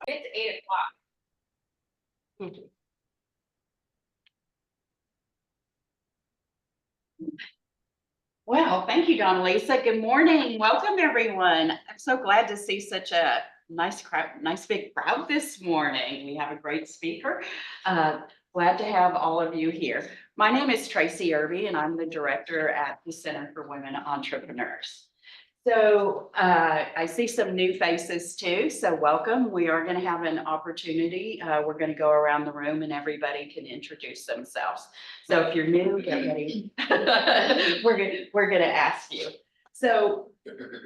It's 8 o'clock. Well, thank you, Lisa. Good morning. Welcome, everyone. I'm so glad to see such a nice crowd, nice big crowd this morning. We have a great speaker. Glad to have all of you here. My name is Tracy Irby, and I'm the director at the Center for Women Entrepreneurs. So I see some new faces too, so welcome. We are going to have an opportunity. We're going to go around the room and everybody can introduce themselves. So if you're new, get ready. We're going to ask you. So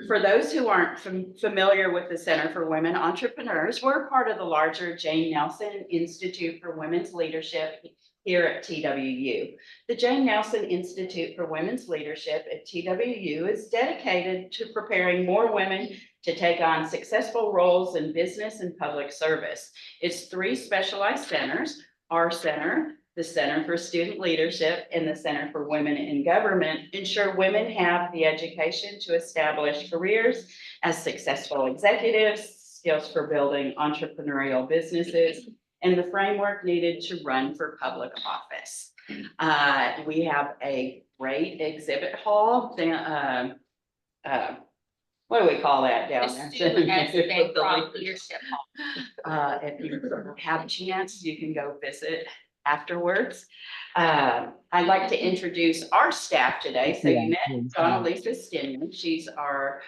for those who aren't familiar with the Center for Women Entrepreneurs, we're part of the larger Jane Nelson Institute for Women's Leadership here at TWU. The Jane Nelson Institute for Women's Leadership at TWU is dedicated to preparing more women to take on successful roles in business and public service. It's 3 specialized centers: our center, the Center for Student Leadership, and the Center for Women in Government ensure women have the education to establish careers as successful executives, skills for building entrepreneurial businesses, and the framework needed to run for public office. We have a great exhibit hall. What do we call that down there? Leadership hall. If you have a chance, you can go visit afterwards. I'd like to introduce our staff today. So you met Lisa Stinman. She's our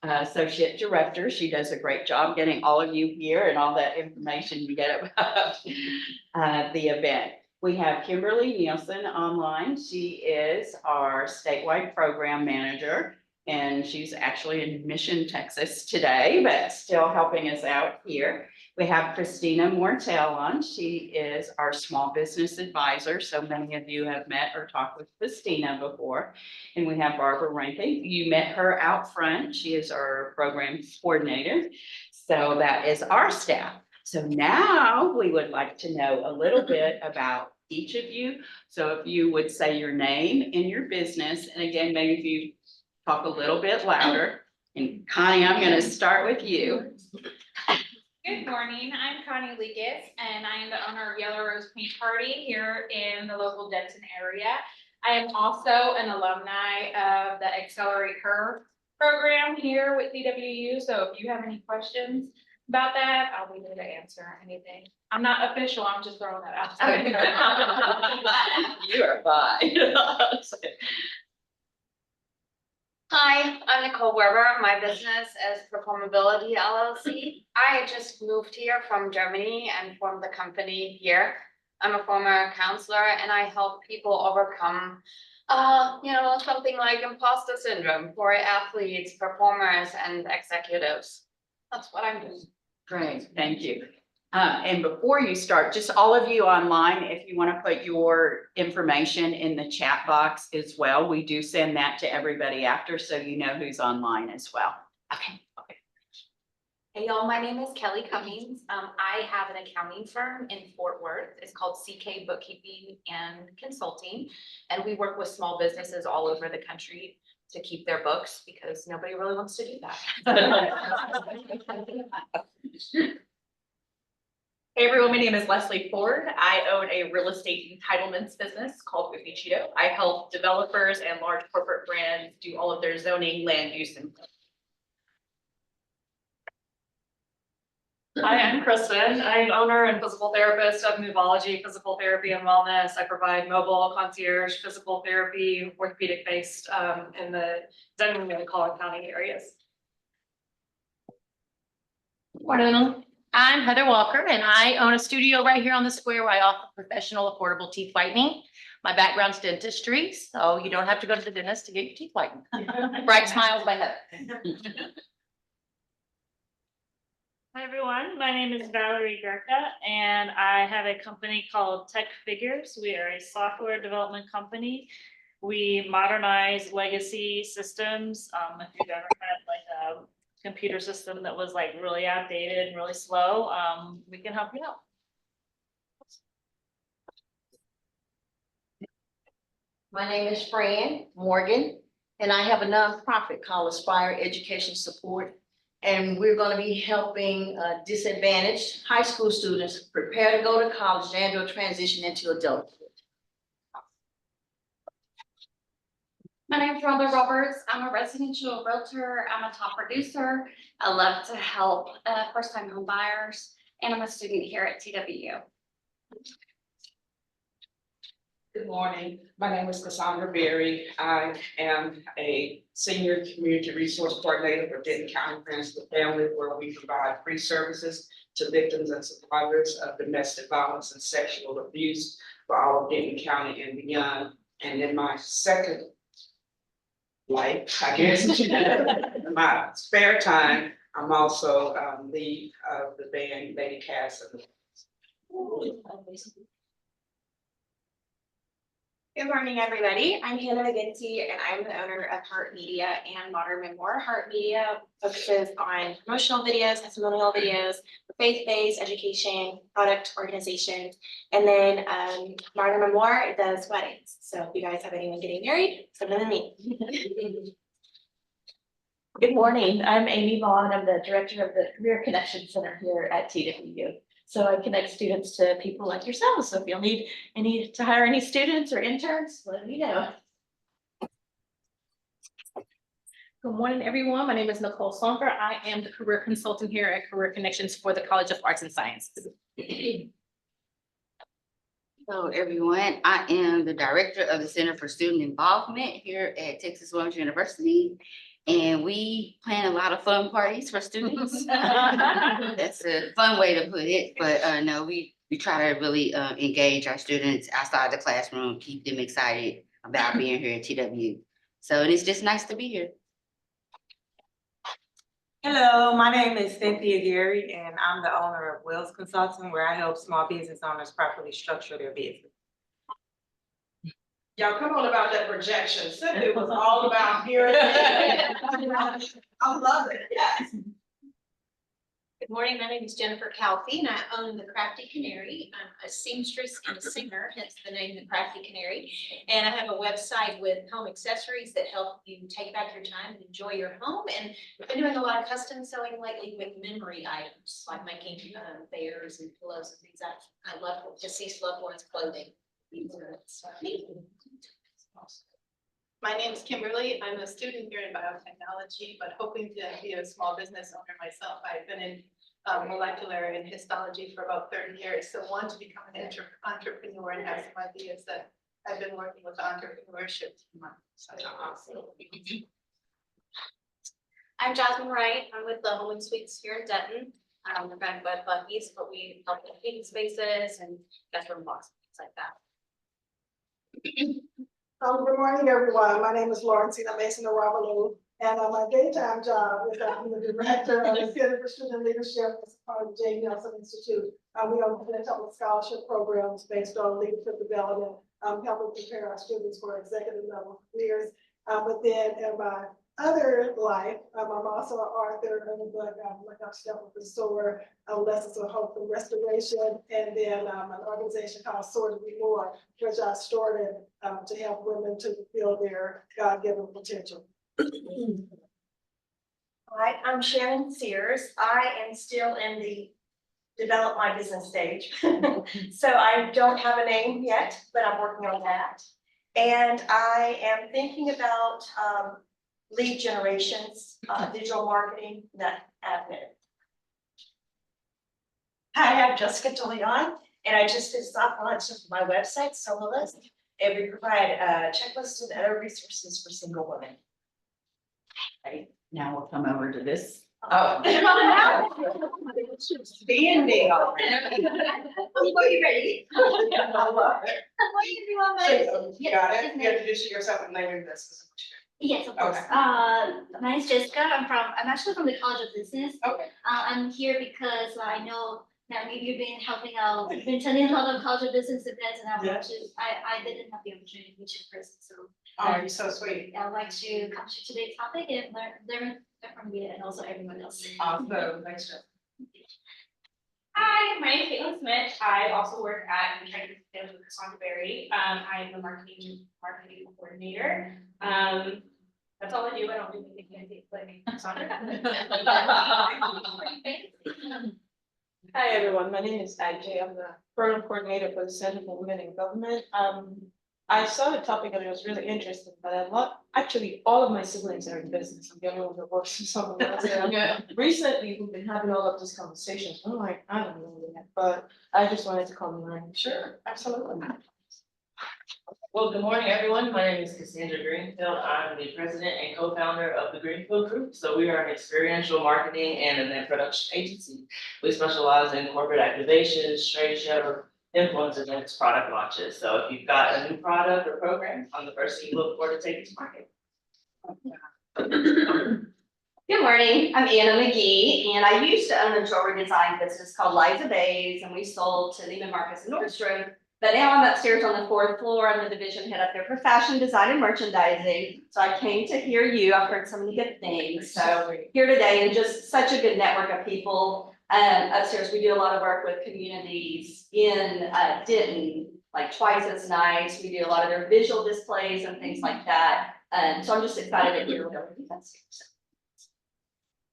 associate director. She does a great job getting all of you here and all that information you get about the event. We have Kimberly Nielsen online. She is our statewide program manager, and she's actually in Mission, Texas today, but still helping us out here. We have Christina Mortel on. She is our small business advisor. So many of you have met or talked with Christina before. And we have Barbara Rankin. You met her out front. She is our program coordinator. So that is our staff. So now we would like to know a little bit about each of you. So if you would say your name and your business, and again, maybe if you talk a little bit louder. And Connie, I'm going to start with you. Good morning, I'm Connie Legas, and I am the owner of Yellow Rose Paint Party here in the local Denton area. I am also an alumni of the Accelerate Her program here with DWU, so if you have any questions about that, I'll be there to answer anything. I'm not official, I'm just throwing that out there. You are fine. Hi, I'm Nicole Weber. My business is Performability LLC. I just moved here from Germany and formed the company here. I'm a former counselor and I help people overcome, something like imposter syndrome for athletes, performers, and executives. That's what I'm doing. Great, thank you. And before you start, just all of you online, if you want to put your information in the chat box as well, we do send that to everybody after, so you know who's online as well. Okay. Hey y'all, my name is Kelly Cummings. I have an accounting firm in Fort Worth. It's called CK Bookkeeping and Consulting. And we work with small businesses all over the country to keep their books because nobody really wants to do that. Hey everyone, my name is Leslie Ford. I own a real estate entitlements business called Cheeto. I help developers and large corporate brands do all of their zoning, land use, and Hi, I'm Kristen. I'm owner and physical therapist of Movology Physical Therapy and Wellness. I provide mobile concierge physical therapy, orthopedic based in the Denton and Collin County areas. Morning. I'm Heather Walker, and I own a studio right here on the square where I offer professional, affordable teeth whitening. My background's dentistry, so you don't have to go to the dentist to get your teeth whitened. Bright smiles by Heather. Hi everyone, my name is Valerie Gurka and I have a company called Tech Figures. We are a software development company. We modernize legacy systems. If you've ever had like a computer system that was like really outdated and really slow, we can help you out. My name is Fran Morgan, and I have a nonprofit called Aspire Education Support. And we're gonna be helping disadvantaged high school students prepare to go to college and or transition into adulthood. My name's Rhonda Roberts. I'm a residential realtor. I'm a top producer. I love to help first-time home buyers, and I'm a student here at TWU. Good morning. My name is Cassandra Berry. I am a senior community resource coordinator for Denton County Friends of the Family, where we provide free services to victims and survivors of domestic violence and sexual abuse for all of Denton County and beyond. And in my second life, I guess, in my spare time, I'm also lead of the band Lady Cass and the Good morning, everybody. I'm Hannah McGinty, and I'm the owner of Heart Media and Modern Memoir. Heart Media focuses on promotional videos, testimonial videos, faith-based education, product organizations, and then Modern Memoir does weddings. So if you guys have anyone getting married, send them to me. Good morning. I'm Amy Vaughn. I'm the director of the Career Connection Center here at TWU. So I connect students to people like yourselves. So if you'll need to hire any students or interns, let me know. Good morning, everyone. My name is Nicole Sonker. I am the career consultant here at Career Connections for the College of Arts and Sciences. Hello, everyone. I am the director of the Center for Student Involvement here at Texas Women's University. And we plan a lot of fun parties for students. That's a fun way to put it, but no, we try to really engage our students outside the classroom, keep them excited about being here at TW. So it's just nice to be here. Hello, my name is Cynthia Gary, and I'm the owner of Wells Consulting, where I help small business owners properly structure their business. Y'all come on about that projection. It was all about hearing. I love it, yes. Good morning, my name is Jennifer Calfee, and I own the Crafty Canary. I'm a seamstress and a singer, hence the name The Crafty Canary. And I have a website with home accessories that help you take back your time and enjoy your home. And I've been doing a lot of custom sewing lately with memory items, like making bears and pillows and things. I love deceased loved ones' clothing. My name is Kimberly. I'm a student here in biotechnology, but hoping to be a small business owner myself. I've been in molecular and histology for about 30 years. So want to become an entrepreneur and have some ideas that I've been working with entrepreneurship. So awesome. I'm Jasmine Wright. I'm with the Home and Suites here in Denton. We're back by Bucky's, but we help with meeting spaces and bathroom blocks, things like that. Good morning, everyone. My name is Laurencina Mason of Ravaloo, and my daytime job is I'm the director of the Center for Student Leadership as part of the J. Nelson Institute. We own a couple of scholarship programs based on leadership development, helping prepare our students for executive level careers. But then in my other life, I'm also an author of a book, like I've stepped with the sword, Lessons of Hope and Restoration, and then an organization called Sword to Be More, which I started to help women to fulfill their God-given potential. Hi, I'm Sharon Sears. I am still in the develop my business stage. So I don't have a name yet, but I'm working on that. And I am thinking about lead generations, digital marketing, that admin. Hi, I'm Jessica DeLeon, and I just did soft launch of my website, Sololist, and we provide checklists and other resources for single women. Right, now we'll come over to this. Oh. Standing on. Are you ready? I love it. You got it? You introduce yourself and name your business. Yes, of course. Okay. My name is Jessica. I'm actually from the College of Business. Okay. I'm here because I know that maybe you've been helping out, you've been attending a lot of College of Business events, and I want to, I didn't have the opportunity to meet you in person, so. Oh, you're so sweet. I'd like to come to today's topic and learn from you and also everyone else. Awesome, thanks, Jeff. Hi, my name is Caitlin Smith. I also work at with Cassandra Berry. I am the marketing coordinator. That's all I do. I don't do anything fancy, like me. Hi, everyone. My name is Ajay. I'm the program coordinator for the Center for Women in Government. I saw the topic and it was really interesting, but actually, all of my siblings are in business. I'm the only one that works in someone else. Recently, we've been having all of these conversations. I'm like, I don't know yet, but I just wanted to come and sure, absolutely. Well, good morning, everyone. My name is Cassandra Greenfield. I'm the president and co-founder of the Greenfield Group. So we are an experiential marketing and event production agency. We specialize in corporate activations, trade shows, influence events, product launches. So if you've got a new product or program, I'm the person you look for to take it to market. Good morning, I'm Anna McGee, and I used to own a jewelry design business called Liza Bays, and we sold to Neiman Marcus and Nordstrom. But now I'm upstairs on the 4th floor. I'm the division head up there for fashion design and merchandising. So I came to hear you. I've heard so many good things. So here today, and just such a good network of people. Upstairs, we do a lot of work with communities in Denton, like twice as nice. We do a lot of their visual displays and things like that. So I'm just excited to hear what everything has.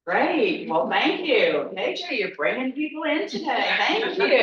Great, well, thank you. KJ, you're bringing people in today, thank you.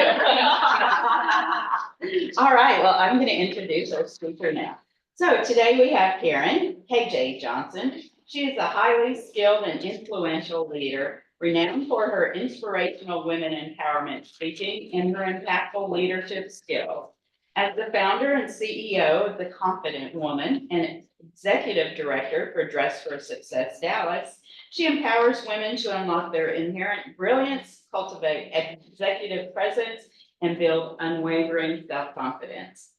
All right, well, I'm gonna introduce our speaker now. So today we have Karen KJ Johnson. She is a highly skilled and influential leader, renowned for her inspirational women empowerment speaking and her impactful leadership skills. As the founder and CEO of the Confident Woman and executive director for Dress for Success Dallas, she empowers women to unlock their inherent brilliance, cultivate executive presence, and build unwavering self-confidence.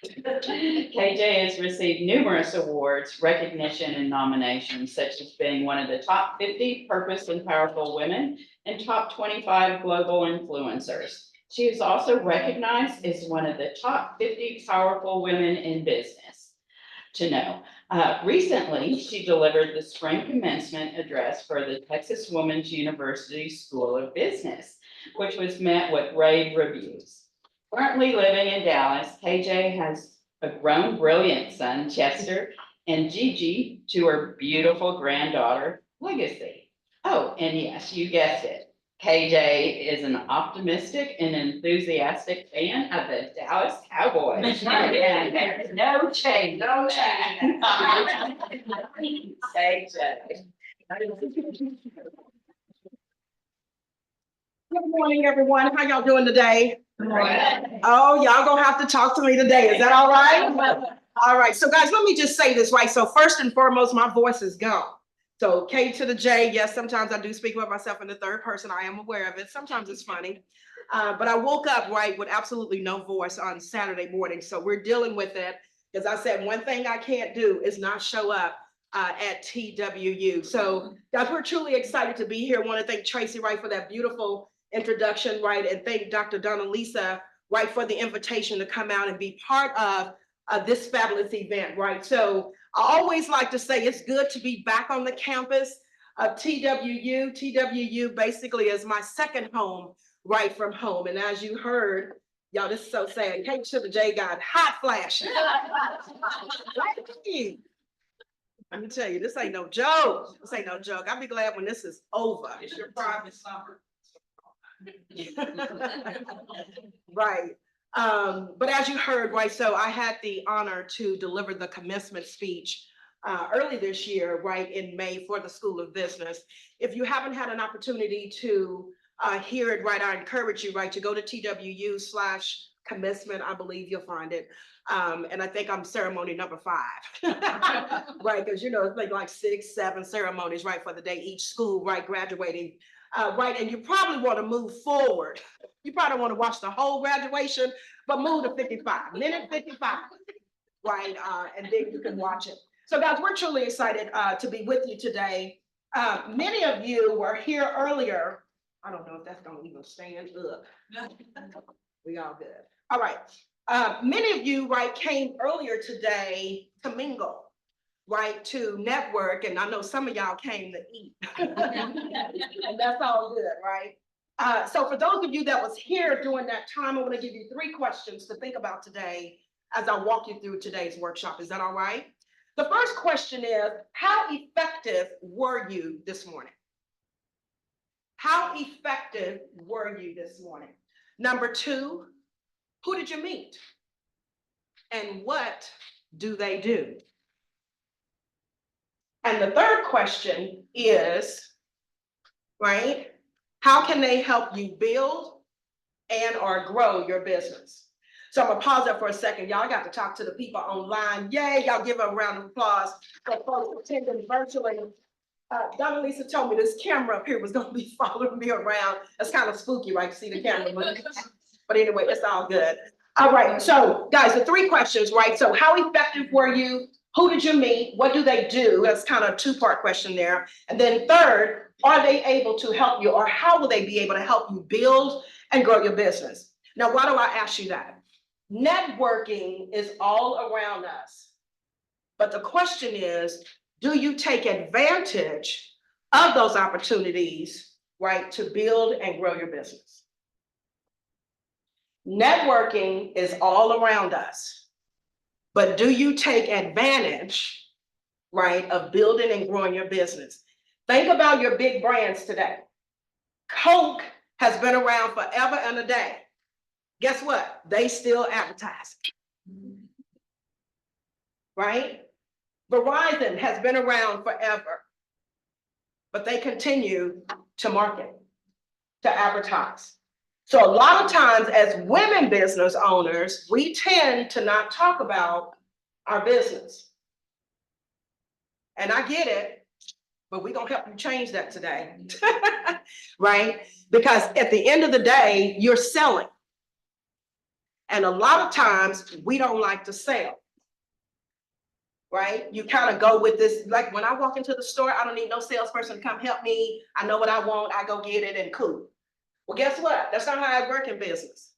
KJ has received numerous awards, recognition, and nominations, such as being one of the top 50 purpose and powerful women and top 25 global influencers. She is also recognized as one of the top 50 powerful women in business to know. Recently, she delivered the spring commencement address for the Texas Women's University School of Business, which was met with rave reviews. Currently living in Dallas, KJ has a grown, brilliant son, Chester, and Gigi, to her beautiful granddaughter, Legacy. Oh, and yes, you guessed it. KJ is an optimistic and enthusiastic fan of the Dallas Cowboys. And there's no change. No change. KJ. Good morning, everyone. How y'all doing today? Oh, y'all gonna have to talk to me today. Is that all right? All right. So guys, let me just say this, right? So first and foremost, my voice is gone. So K to the J, yes, sometimes I do speak about myself in the third person. I am aware of it. Sometimes it's funny. But I woke up, right, with absolutely no voice on Saturday morning. So we're dealing with it. As I said, one thing I can't do is not show up at TWU. So guys, we're truly excited to be here. I want to thank Tracy, right, for that beautiful introduction, right, and thank Dr. Donna Lisa, right, for the invitation to come out and be part of this fabulous event, right? So I always like to say it's good to be back on the campus of TWU. TWU basically is my second home, right from home. And as you heard, y'all, this is so sad. K to the J got hot flashing. Let me tell you, this ain't no joke. This ain't no joke. I'll be glad when this is over. It's your private summer. Right. But as you heard, right, so I had the honor to deliver the commencement speech early this year, right, in May for the School of Business. If you haven't had an opportunity to hear it, right, I encourage you, right, to go to TWU/commencement. I believe you'll find it. And I think I'm ceremony number 5, right, because, you know, it's like 6, 7 ceremonies, right, for the day each school, right, graduating. Right, and you probably want to move forward. You probably want to watch the whole graduation, but move to 55, minute 55, right? And then you can watch it. So guys, we're truly excited to be with you today. Many of you were here earlier. I don't know if that's going to even stand up. We all good. All right. Many of you, right, came earlier today to mingle, right, to network, and I know some of y'all came to eat. And that's all good, right? So for those of you that was here during that time, I want to give you 3 questions to think about today as I walk you through today's workshop. Is that all right? The first question is, how effective were you this morning? How effective were you this morning? Number two, who did you meet? And what do they do? And the third question is, right, how can they help you build and or grow your business? So I'm gonna pause there for a second. Y'all got to talk to the people online. Yay, y'all give a round of applause for folks attending virtually. Donna Lisa told me this camera up here was gonna be following me around. That's kind of spooky, right, to see the camera. But anyway, it's all good. All right, so guys, the three questions, right? So how effective were you? Who did you meet? What do they do? That's kind of a two-part question there. And then third, are they able to help you, or how will they be able to help you build and grow your business? Now, why do I ask you that? Networking is all around us. But the question is, do you take advantage of those opportunities, right, to build and grow your business? Networking is all around us, but do you take advantage, right, of building and growing your business? Think about your big brands today. Coke has been around forever and a day. Guess what? They still advertise, right? Verizon has been around forever, but they continue to market, to advertise. So a lot of times as women business owners, we tend to not talk about our business. And I get it, but we're gonna help you change that today, right? Because at the end of the day, you're selling. And a lot of times we don't like to sell, right? You kind of go with this, like when I walk into the store, I don't need no salesperson to come help me. I know what I want, I go get it and cool. Well, guess what? That's not how I work in business.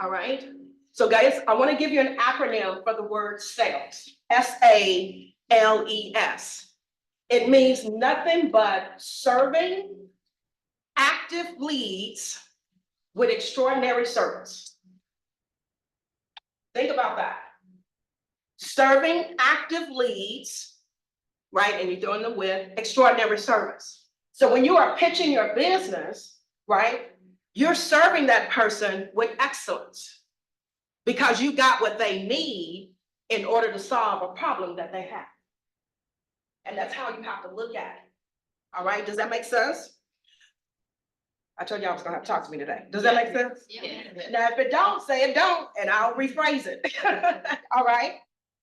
All right. So guys, I want to give you an acronym for the word sales. SALES. It means nothing but serving active leads with extraordinary service. Think about that. Serving active leads, right? And you're doing them with extraordinary service. So when you are pitching your business, right, you're serving that person with excellence because you got what they need in order to solve a problem that they have. And that's how you have to look at it. All right, does that make sense? I told you I was gonna have to talk to me today. Does that make sense? Yeah. Now, if it don't, say it don't, and I'll rephrase it. All right?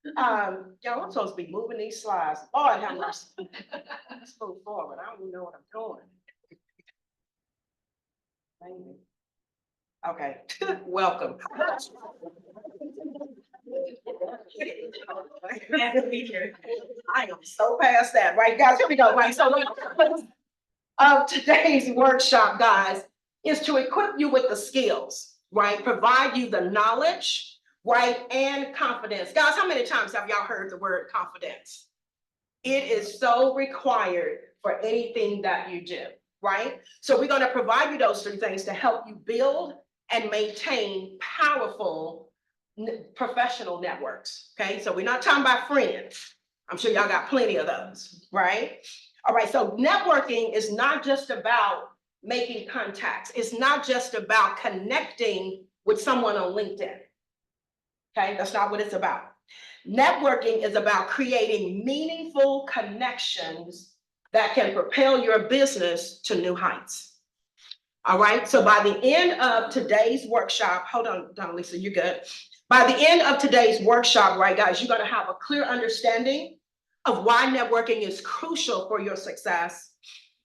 Y'all, I'm supposed to be moving these slides. Lord, have mercy. Let's move forward. I don't even know what I'm doing. Maybe. Okay, welcome. I am so past that, right, guys? Here we go. Right, so today's workshop, guys, is to equip you with the skills, right? Provide you the knowledge, right? And confidence. Guys, how many times have y'all heard the word confidence? It is so required for anything that you do, right? So we're going to provide you those three things to help you build and maintain powerful professional networks, okay? So we're not talking about friends. I'm sure y'all got plenty of those, right? All right, so networking is not just about making contacts. It's not just about connecting with someone on LinkedIn. Okay, that's not what it's about. Networking is about creating meaningful connections that can propel your business to new heights. All right, so by the end of today's workshop, hold on, Donna Lisa, you're good. By the end of today's workshop, right, guys, you're gonna have a clear understanding of why networking is crucial for your success.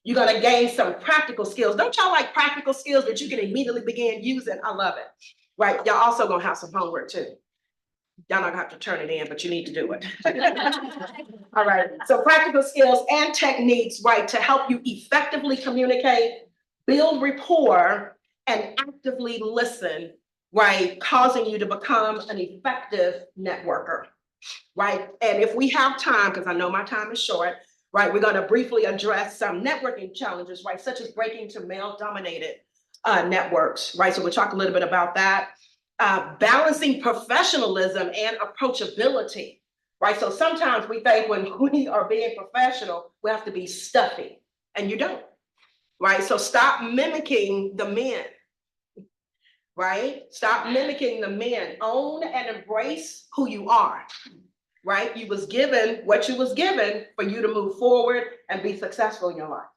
You're gonna gain some practical skills. Don't y'all like practical skills that you can immediately begin using? I love it, right? Y'all also gonna have some homework too. Y'all not gonna have to turn it in, but you need to do it. All right, so practical skills and techniques, right, to help you effectively communicate, build rapport, and actively listen, right, causing you to become an effective networker, right? And if we have time, because I know my time is short, right, we're gonna briefly address some networking challenges, right, such as breaking to male-dominated networks, right? So we'll talk a little bit about that. Balancing professionalism and approachability, right? So sometimes we think when we are being professional, we have to be stuffy, and you don't, right? So stop mimicking the men, right? Stop mimicking the men. Own and embrace who you are, right? You was given what you was given for you to move forward and be successful in your life.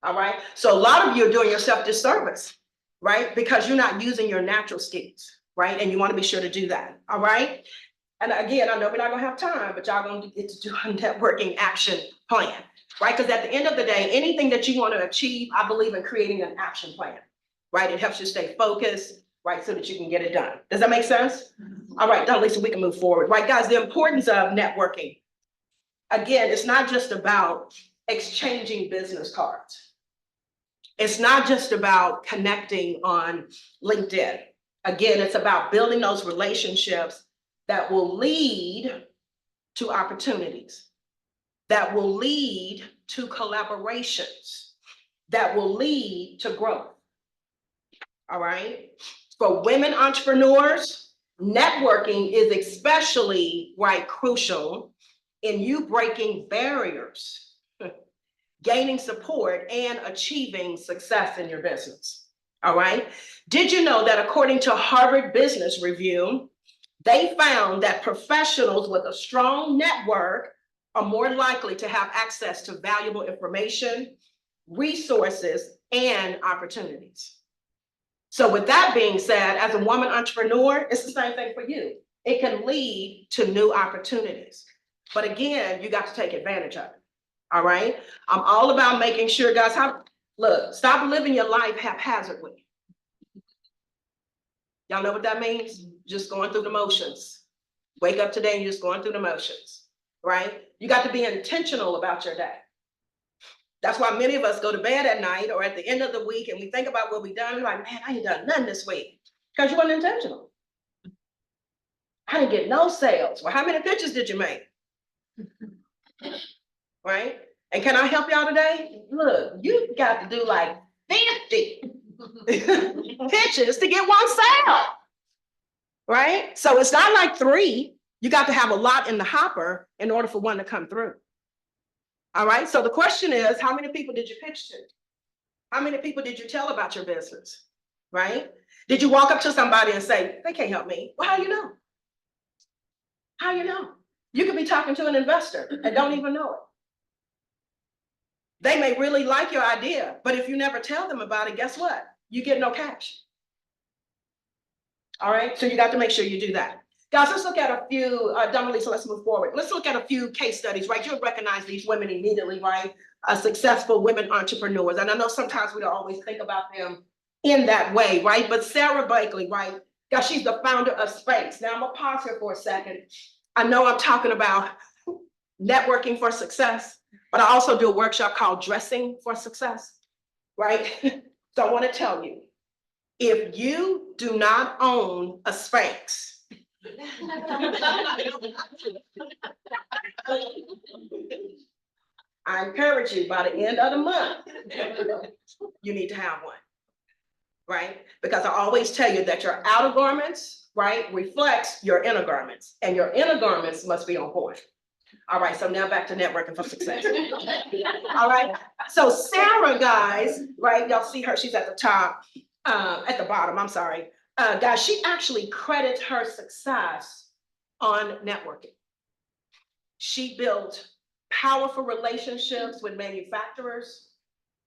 All right. So a lot of you are doing yourself disservice, right? Because you're not using your natural skills, right? And you want to be sure to do that. All right. And again, I know we're not gonna have time, but y'all gonna get to do a networking action plan, right? Because at the end of the day, anything that you want to achieve, I believe in creating an action plan, right? It helps you stay focused, right? So that you can get it done. Does that make sense? All right, now Lisa, we can move forward, right? Guys, the importance of networking. Again, it's not just about exchanging business cards. It's not just about connecting on LinkedIn. Again, it's about building those relationships that will lead to opportunities, that will lead to collaborations, that will lead to growth. All right. For women entrepreneurs, networking is especially crucial in you breaking barriers, gaining support, and achieving success in your business. All right. Did you know that according to Harvard Business Review, they found that professionals with a strong network are more likely to have access to valuable information, resources, and opportunities. So with that being said, as a woman entrepreneur, it's the same thing for you. It can lead to new opportunities. But again, you got to take advantage of it. All right. I'm all about making sure, guys, look, stop living your life haphazardly. Y'all know what that means? Just going through the motions. Wake up today and you're just going through the motions, right? You got to be intentional about your day. That's why many of us go to bed at night or at the end of the week and we think about what we've done. We're like, man, I ain't done nothing this week because you weren't intentional. I didn't get no sales. Well, how many pitches did you make? Right? And can I help y'all today? Look, you got to do like 50 pitches to get one sale. Right? So it's not like 3. You got to have a lot in the hopper in order for one to come through. All right. So the question is, how many people did you pitch to? How many people did you tell about your business? Right? Did you walk up to somebody and say, they can't help me? Well, how you know? How you know? You could be talking to an investor and don't even know it. They may really like your idea, but if you never tell them about it, guess what? You get no cash. All right, so you got to make sure you do that. Guys, let's look at a few, Lisa, let's move forward. Let's look at a few case studies, right? You'll recognize these women immediately, right? Successful women entrepreneurs. And I know sometimes we don't always think about them in that way, right? But Sarah Blakely, right? Guys, she's the founder of Space. Now I'm gonna pause here for a second. I know I'm talking about networking for success, but I also do a workshop called Dressing for Success, right? So I wanna tell you, if you do not own a Spanx, I encourage you by the end of the month, you need to have one, right? Because I always tell you that your outer garments, right, reflects your inner garments, and your inner garments must be on point. All right, so now back to networking for success. All right, so Sarah, guys, right, y'all see her, she's at the top, at the bottom, I'm sorry. Guys, she actually credits her success on networking. She built powerful relationships with manufacturers.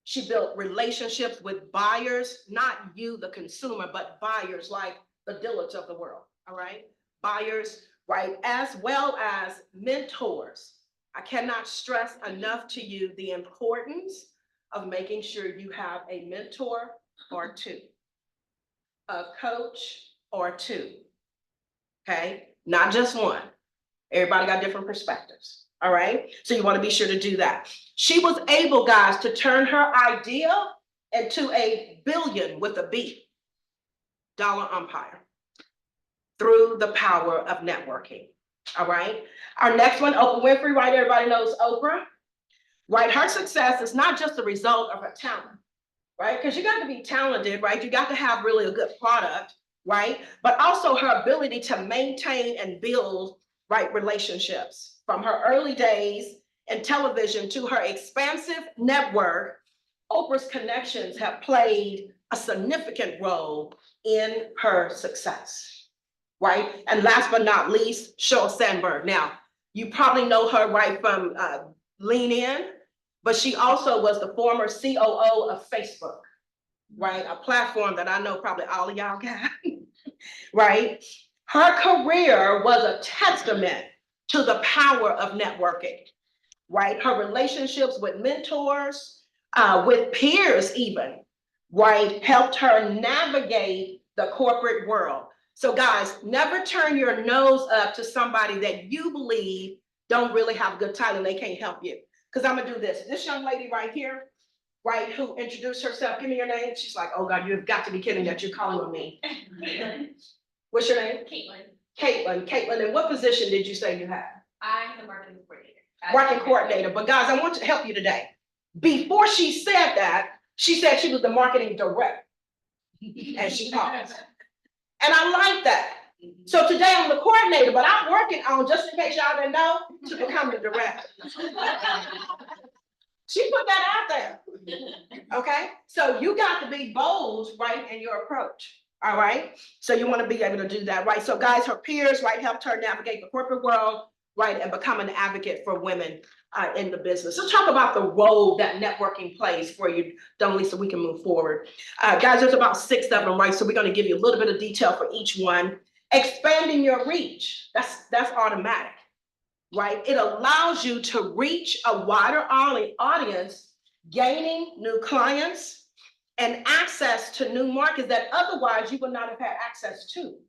She built relationships with buyers, not you, the consumer, but buyers like the Dillards of the world, all right? Buyers, right, as well as mentors. I cannot stress enough to you the importance of making sure you have a mentor or 2, a coach or 2, okay? Not just one. Everybody got different perspectives, all right? So you want to be sure to do that. She was able, guys, to turn her idea into a billion with a B dollar empire through the power of networking, all right? Our next one, Oprah Winfrey, right? Everybody knows Oprah, right? Her success is not just the result of her talent, right? Because you got to be talented, right? You got to have really a good product, right? But also her ability to maintain and build right, relationships. From her early days in television to her expansive network, Oprah's connections have played a significant role in her success, right? And last but not least, Sheryl Sandberg. Now, you probably know her right from Lean In, but she also was the former COO of Facebook, right? A platform that I know probably all of y'all got, right? Her career was a testament to the power of networking, right? Her relationships with mentors, with peers even, right? Helped her navigate the corporate world. So guys, never turn your nose up to somebody that you believe don't really have a good title and they can't help you. Because I'm gonna do this. This young lady right here, right, who introduced herself, give me your name. She's like, oh God, you've got to be kidding that you're calling on me. What's your name? Caitlin. Caitlin, and what position did you say you had? I'm the marketing coordinator. Marketing coordinator, but guys, I want to help you today. Before she said that, she said she was the marketing director. And she paused. And I like that. So today I'm the coordinator, but I'm working on, just in case y'all didn't know, to become the director. She put that out there. Okay, so you got to be bold, right, in your approach. All right, so you want to be able to do that, right? So guys, her peers, right, helped her navigate the corporate world, right, and become an advocate for women in the business. Let's talk about the role that networking plays for you, Donnelly, so we can move forward. Guys, there's about 6 of them, right? So we're going to give you a little bit of detail for each one. Expanding your reach, that's automatic, right? It allows you to reach a wider audience, gaining new clients and access to new markets that otherwise you would not have had access to.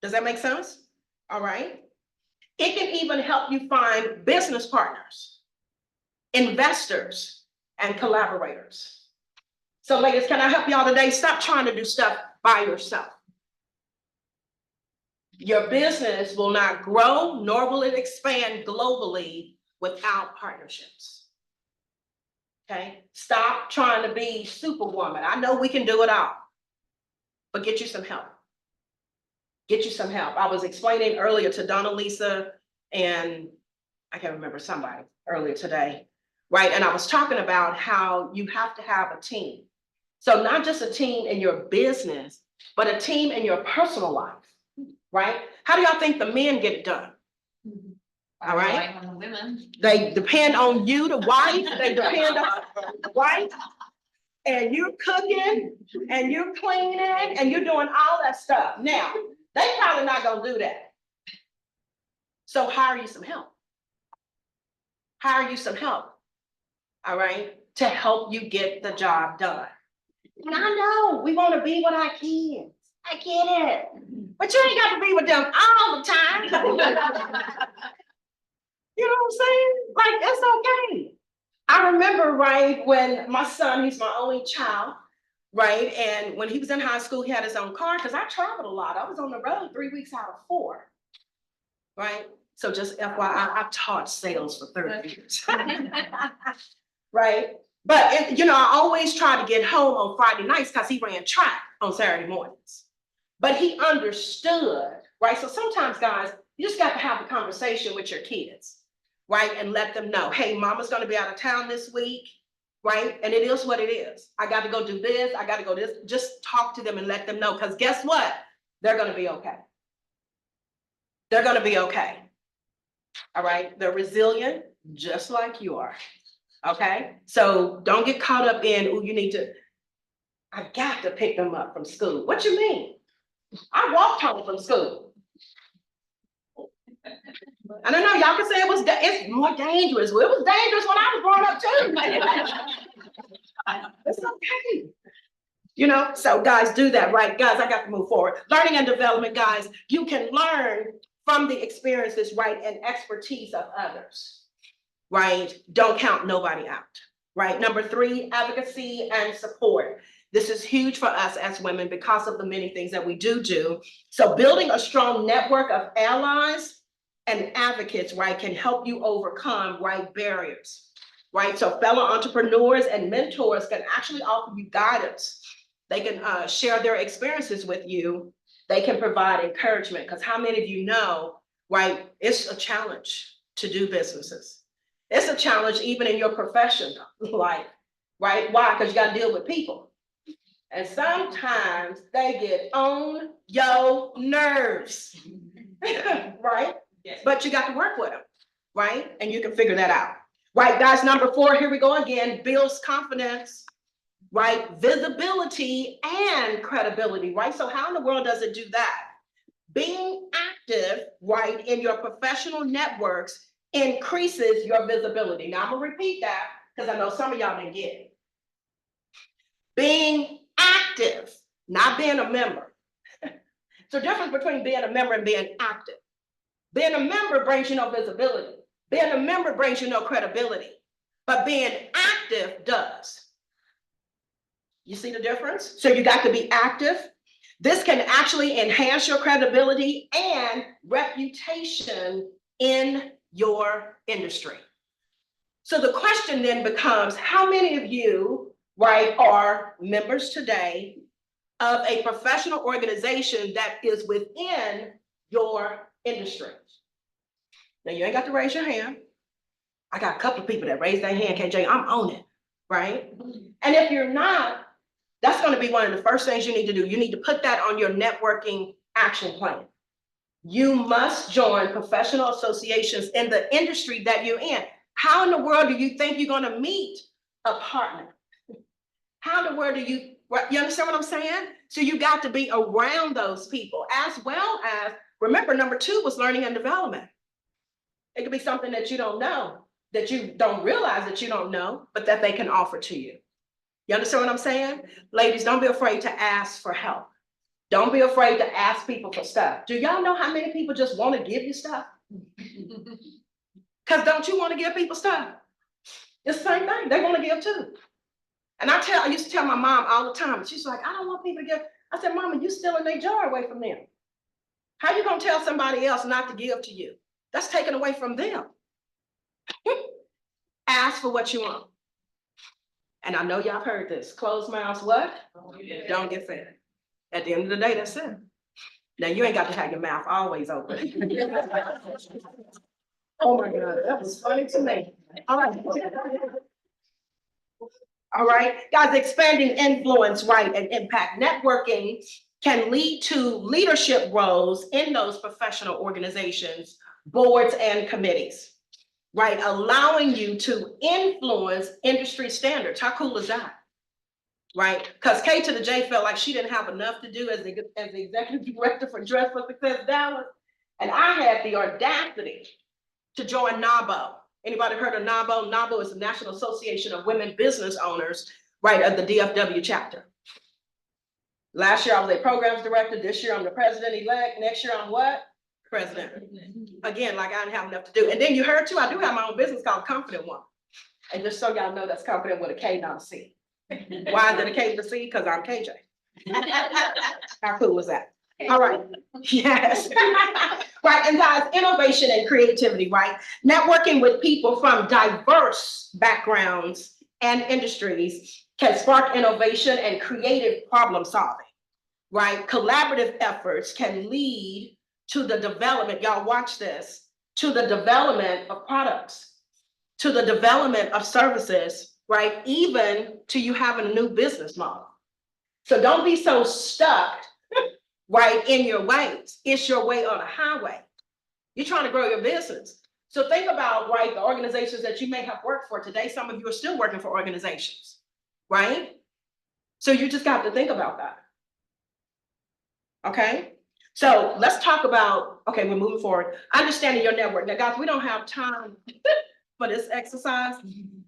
Does that make sense? All right. It can even help you find business partners, investors, and collaborators. So ladies, can I help y'all today? Stop trying to do stuff by yourself. Your business will not grow, nor will it expand globally without partnerships. Okay? Stop trying to be superwoman. I know we can do it all, but get you some help. Get you some help. I was explaining earlier to Donna Lisa and I can't remember somebody earlier today, right? And I was talking about how you have to have a team. So not just a team in your business, but a team in your personal life, right? How do y'all think the men get it done? All right. On the women. They depend on you, the wife. They depend on the wife. And you're cooking and you're cleaning and you're doing all that stuff. Now, they probably not gonna do that. So hire you some help. Hire you some help. All right, to help you get the job done. And I know we want to be with our kids. I get it. But you ain't got to be with them all the time. You know what I'm saying? Like, it's okay. I remember, right, when my son, he's my only child, right? And when he was in high school, he had his own car because I traveled a lot. I was on the road 3 weeks out of 4, right? So just FYI, I've taught sales for 30 years, right? But, you know, I always try to get home on Friday nights because he ran track on Saturday mornings. But he understood, right? So sometimes, guys, you just got to have a conversation with your kids, right? And let them know, hey, mama's going to be out of town this week, right? And it is what it is. I got to go do this. I got to go this. Just talk to them and let them know, because guess what? They're going to be okay. They're going to be okay. All right? They're resilient, just like you are. Okay? So don't get caught up in, oh, you need to, I got to pick them up from school. What you mean? I walked home from school. I don't know, y'all can say it's more dangerous. Well, it was dangerous when I was growing up too. It's okay. You know, so guys, do that, right? Guys, I got to move forward. Learning and development, guys, you can learn from the experiences, right, and expertise of others, right? Don't count nobody out, right? Number 3, advocacy and support. This is huge for us as women because of the many things that we do. So building a strong network of allies and advocates, right, can help you overcome, right, barriers, right? So fellow entrepreneurs and mentors can actually offer you guidance. They can share their experiences with you. They can provide encouragement, because how many of you know right? It's a challenge to do businesses. It's a challenge even in your professional life, right? Why? Because you got to deal with people. And sometimes they get on your nerves, right? But you got to work with them, right? And you can figure that out. Right, guys, number 4, here we go again, builds confidence, right? Visibility and credibility, right? So how in the world does it do that? Being active, right, in your professional networks increases your visibility. Now I'm gonna repeat that because I know some of y'all didn't get it. Being active, not being a member. It's a difference between being a member and being active. Being a member brings you no visibility. Being a member brings you no credibility, but being active does. You see the difference? So you got to be active. This can actually enhance your credibility and reputation in your industry. So the question then becomes, how many of you, right, are members today of a professional organization that is within your industry? Now, you ain't got to raise your hand. I got a couple of people that raise their hand, KJ, I'm on it, right? And if you're not, that's going to be one of the first things you need to do. You need to put that on your networking action plan. You must join professional associations in the industry that you're in. How in the world do you think you're going to meet a partner? How in the world do you understand what I'm saying? So you got to be around those people, as well as, remember, number 2 was learning and development. It could be something that you don't know, that you don't realize that you don't know, but that they can offer to you. You understand what I'm saying? Ladies, don't be afraid to ask for help. Don't be afraid to ask people for stuff. Do y'all know how many people just want to give you stuff? Because don't you want to give people stuff? It's the same thing. They want to give too. And I used to tell my mom all the time, she's like, I don't want people to give. I said, Mama, you stealing their joy away from them. How you gonna tell somebody else not to give to you? That's taken away from them. Ask for what you want. And I know y'all heard this. Closed mouths what? Don't get fed. At the end of the day, that's it. Now you ain't got to have your mouth always open. Oh my God, that was funny to me. All right. All right, guys, expanding influence, right, and impact. Networking can lead to leadership roles in those professional organizations, boards, and committees, right? Allowing you to influence industry standards. How cool is that? Right? Because K to the J felt like she didn't have enough to do as the executive director for Dress for Success Dallas. And I had the audacity to join NABO. Anybody heard of NABO? NABO is the National Association of Women Business Owners, right, of the DFW chapter. Last year I was a programs director. This year I'm the president-elect. Next year I'm what? President. Again, like I didn't have enough to do. And then you heard too, I do have my own business called Confident One. And just so y'all know, that's Confident with a K, not a C. Why is it a K to C? Because I'm KJ. How cool was that? All right. Yes. Right. And guys, innovation and creativity, right? Networking with people from diverse backgrounds and industries can spark innovation and creative problem solving, right? Collaborative efforts can lead to the development, y'all watch this, to the development of products, to the development of services, right? Even to you having a new business model. So don't be so stuck, right, in your ways. It's your way on a highway. You're trying to grow your business. So think about, right, the organizations that you may have worked for today. Some of you are still working for organizations, right? So you just got to think about that. Okay? So let's talk about, okay, we're moving forward. Understanding your network. Now, guys, we don't have time for this exercise.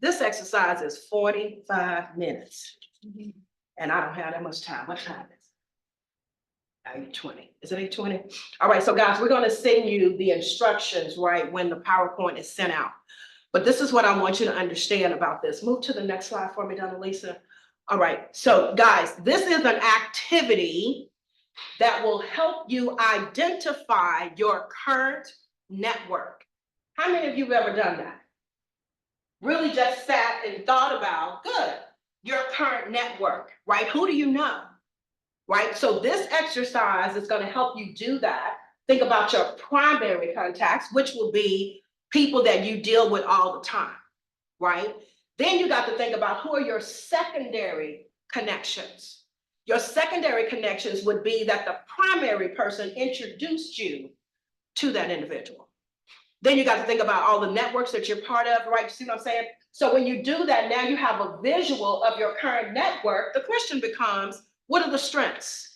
This exercise is 45 minutes. And I don't have that much time. What time is it? 8:20. Is it 8:20? All right, so guys, we're going to send you the instructions, right, when the PowerPoint is sent out. But this is what I want you to understand about this. Move to the next slide for me, Donna Lisa. All right, so guys, this is an activity that will help you identify your current network. How many of you have ever done that? Really just sat and thought about, good, your current network, right? Who do you know, right? So this exercise is going to help you do that. think about your primary contacts, which will be people that you deal with all the time, right? Then you got to think about who are your secondary connections. Your secondary connections would be that the primary person introduced you to that individual. Then you got to think about all the networks that you're part of, right? You see what I'm saying? So when you do that, now you have a visual of your current network. The question becomes, what are the strengths?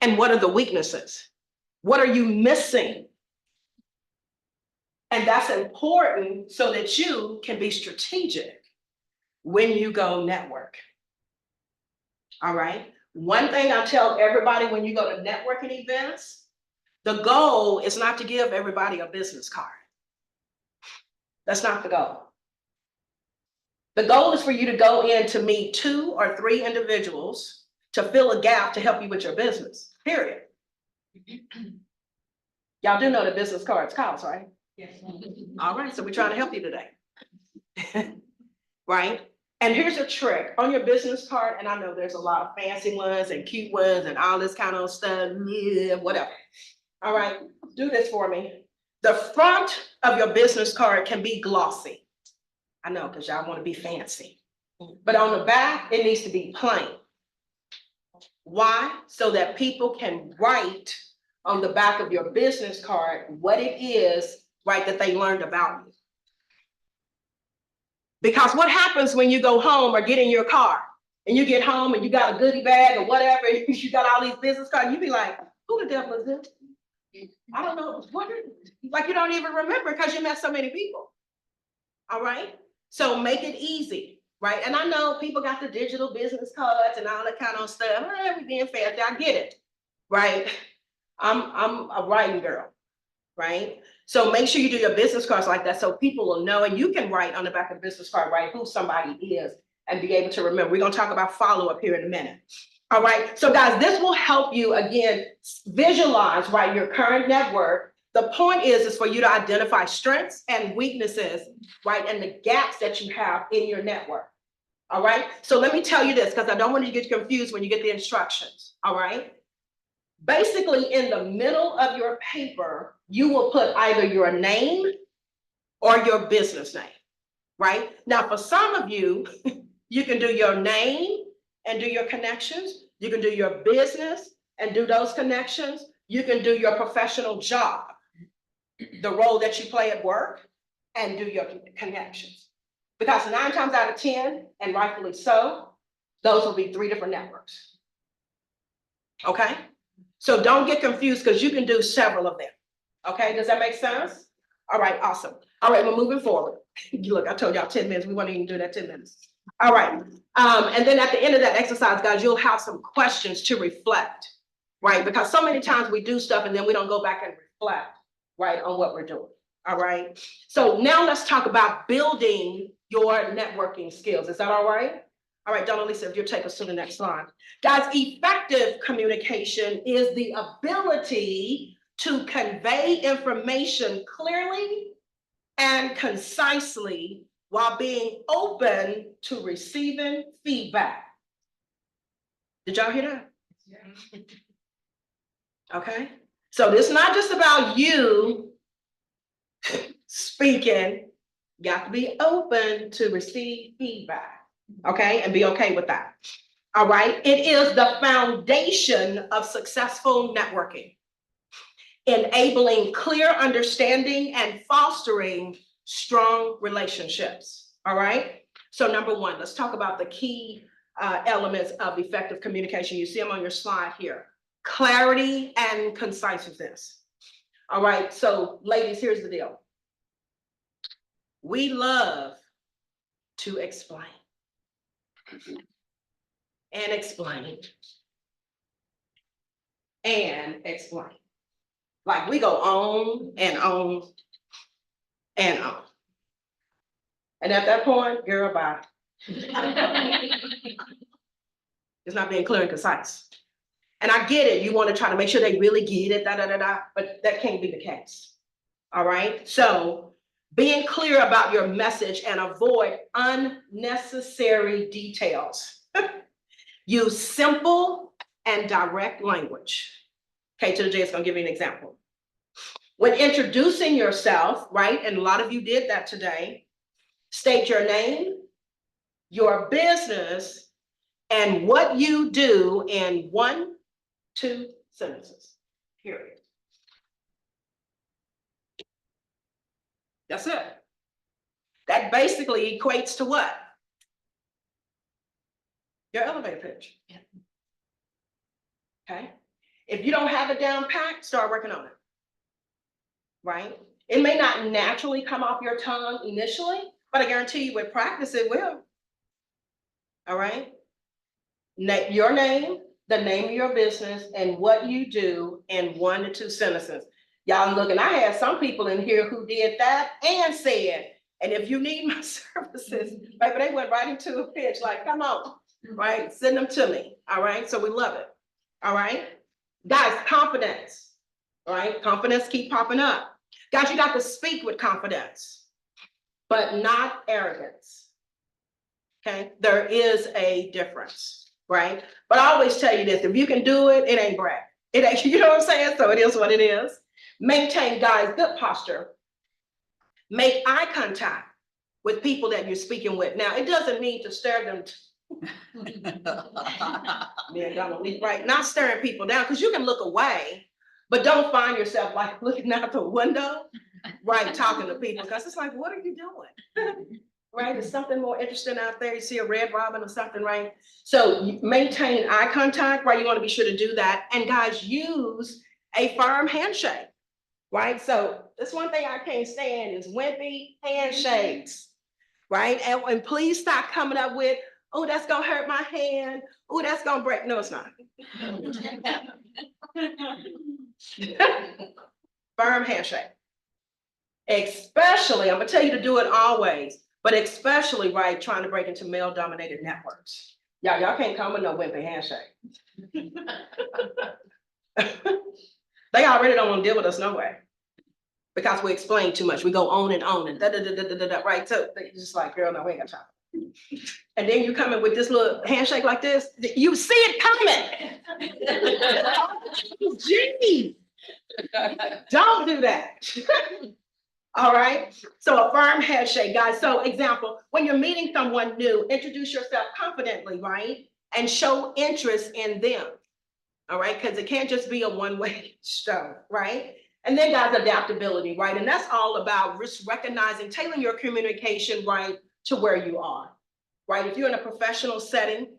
And what are the weaknesses? What are you missing? And that's important so that you can be strategic when you go network. All right. One thing I tell everybody when you go to networking events, the goal is not to give everybody a business card. That's not the goal. The goal is for you to go in to meet 2 or 3 individuals to fill a gap to help you with your business, period. Y'all do know that business cards cost, right? Yes. All right, so we're trying to help you today. Right? And here's a trick on your business card, and I know there's a lot of fancy ones and cute ones and all this kind of stuff, yeah, whatever. All right, do this for me. The front of your business card can be glossy. I know, because y'all want to be fancy. But on the back, it needs to be plain. Why? So that people can write on the back of your business card what it is, right, that they learned about you. Because what happens when you go home or get in your car and you get home and you got a goodie bag or whatever, you got all these business cards, you be like, who the devil is this? I don't know. What? Like you don't even remember because you met so many people. All right. So make it easy, right? And I know people got the digital business cards and all that kind of stuff. We being fancy. I get it, right? I'm a writing girl, right? So make sure you do your business cards like that so people will know, and you can write on the back of the business card, right, who somebody is and be able to remember. We're going to talk about follow-up here in a minute. All right. So guys, this will help you again visualize, right, your current network. The point is for you to identify strengths and weaknesses, right, and the gaps that you have in your network. All right. So let me tell you this, because I don't want you to get confused when you get the instructions. All right. Basically, in the middle of your paper, you will put either your name or your business name, right? Now, for some of you, you can do your name and do your connections. You can do your business and do those connections. You can do your professional job, the role that you play at work, and do your connections. Because 9 times out of 10, and rightfully so, those will be 3 different networks. Okay? So don't get confused because you can do several of them. Okay, does that make sense? All right, awesome. All right, we're moving forward. Look, I told y'all 10 minutes. We won't even do that 10 minutes. All right. And then at the end of that exercise, guys, you'll have some questions to reflect, right? Because so many times we do stuff and then we don't go back and reflect, right, on what we're doing. All right. So now let's talk about building your networking skills. Is that all right? All right, Donna Lisa, if you'll take us to the next slide. Guys, effective communication is the ability to convey information clearly and concisely while being open to receiving feedback. Did y'all hear that? Yeah. Okay, so this is not just about you speaking. You have to be open to receive feedback. Okay, and be okay with that. All right, it is the foundation of successful networking, enabling clear understanding and fostering strong relationships. All right, so number 1, let's talk about the key elements of effective communication. You see them on your slide here: clarity and conciseness. All right, so ladies, here's the deal. We love to explain. And explain. And explain. Like we go on and on and on. And at that point, girl, bye. It's not being clear and concise. And I get it. You want to try to make sure they really get it, but that can't be the case. All right. So being clear about your message and avoid unnecessary details. Use simple and direct language. K to the J is gonna give you an example. When introducing yourself, right, and a lot of you did that today, state your name, your business, and what you do in 1, 2 sentences, period. That's it. That basically equates to what? Your elevator pitch. Okay? If you don't have it down packed, start working on it. Right? It may not naturally come off your tongue initially, but I guarantee you with practice it will. All right? Your name, the name of your business, and what you do in 1 to 2 sentences. Y'all looking, I had some people in here who did that and said, and if you need my services, baby, they went right into a pitch, like, come on, right? Send them to me, all right? So we love it, all right? Guys, confidence, all right? Confidence keep popping up. Guys, you got to speak with confidence, but not arrogance, okay? There is a difference, right? But I always tell you this, if you can do it, it ain't brag. It ain't, you know what I'm saying? So it is what it is. Maintain, guys, good posture. Make eye contact with people that you're speaking with. Now, it doesn't mean to stare them. Right? Not staring people down, because you can look away, but don't find yourself like looking out the window, right? Talking to people, because it's like, what are you doing? Right? There's something more interesting out there. You see a red robin or something, right? So you maintain eye contact, right? You want to be sure to do that. And guys, use a firm handshake. Right? So that's one thing I can't stand is wimpy handshakes, right? And please stop coming up with, oh, that's gonna hurt my hand. Oh, that's gonna break. No, it's not. Firm handshake. Especially, I'm gonna tell you to do it always, but especially, right, trying to break into male-dominated networks. Y'all can't come with no wimpy handshake. They already don't want to deal with us no way. Because we explain too much. We go on and right? So they just like, girl, no, we ain't got time. And then you come in with this little handshake like this, you see it coming. Gee, don't do that. All right. So a firm handshake, guys. So example, when you're meeting someone new, introduce yourself confidently, right? And show interest in them. All right. Because it can't just be a one-way show, right? And then guys, adaptability, right? And that's all about recognizing, tailoring your communication, right, to where you are, right? If you're in a professional setting,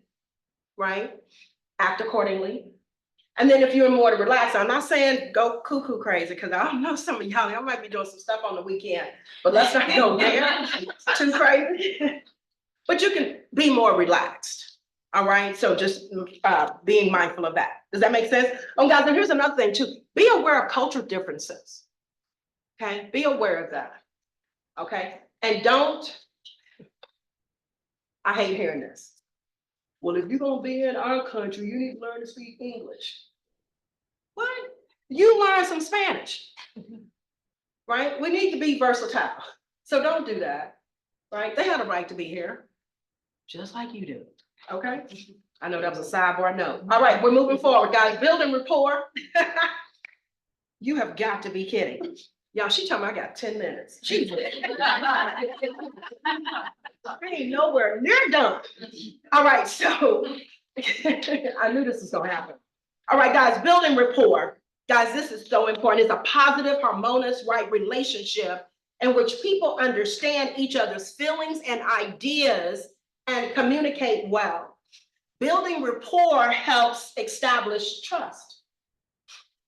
right, act accordingly. And then if you're more relaxed, I'm not saying go cuckoo crazy, because I don't know some of y'all, I might be doing some stuff on the weekend, but let's not go there too crazy. But you can be more relaxed. All right, so just being mindful of that. Does that make sense? Oh, guys, and here's another thing too. Be aware of cultural differences. Okay, be aware of that. Okay, and don't, I hate hearing this. Well, if you're gonna be in our country, you need to learn to speak English. What? You learn some Spanish, right? We need to be versatile. So don't do that, right? They have a right to be here, just like you do. Okay, I know that was a sidebar note. All right, we're moving forward, guys. Building rapport. You have got to be kidding. Y'all, she told me I got 10 minutes. Jesus. I ain't nowhere near done. All right, so I knew this was gonna happen. All right, guys, building rapport. Guys, this is so important. It's a positive, harmonious, right, relationship in which people understand each other's feelings and ideas and communicate well. Building rapport helps establish trust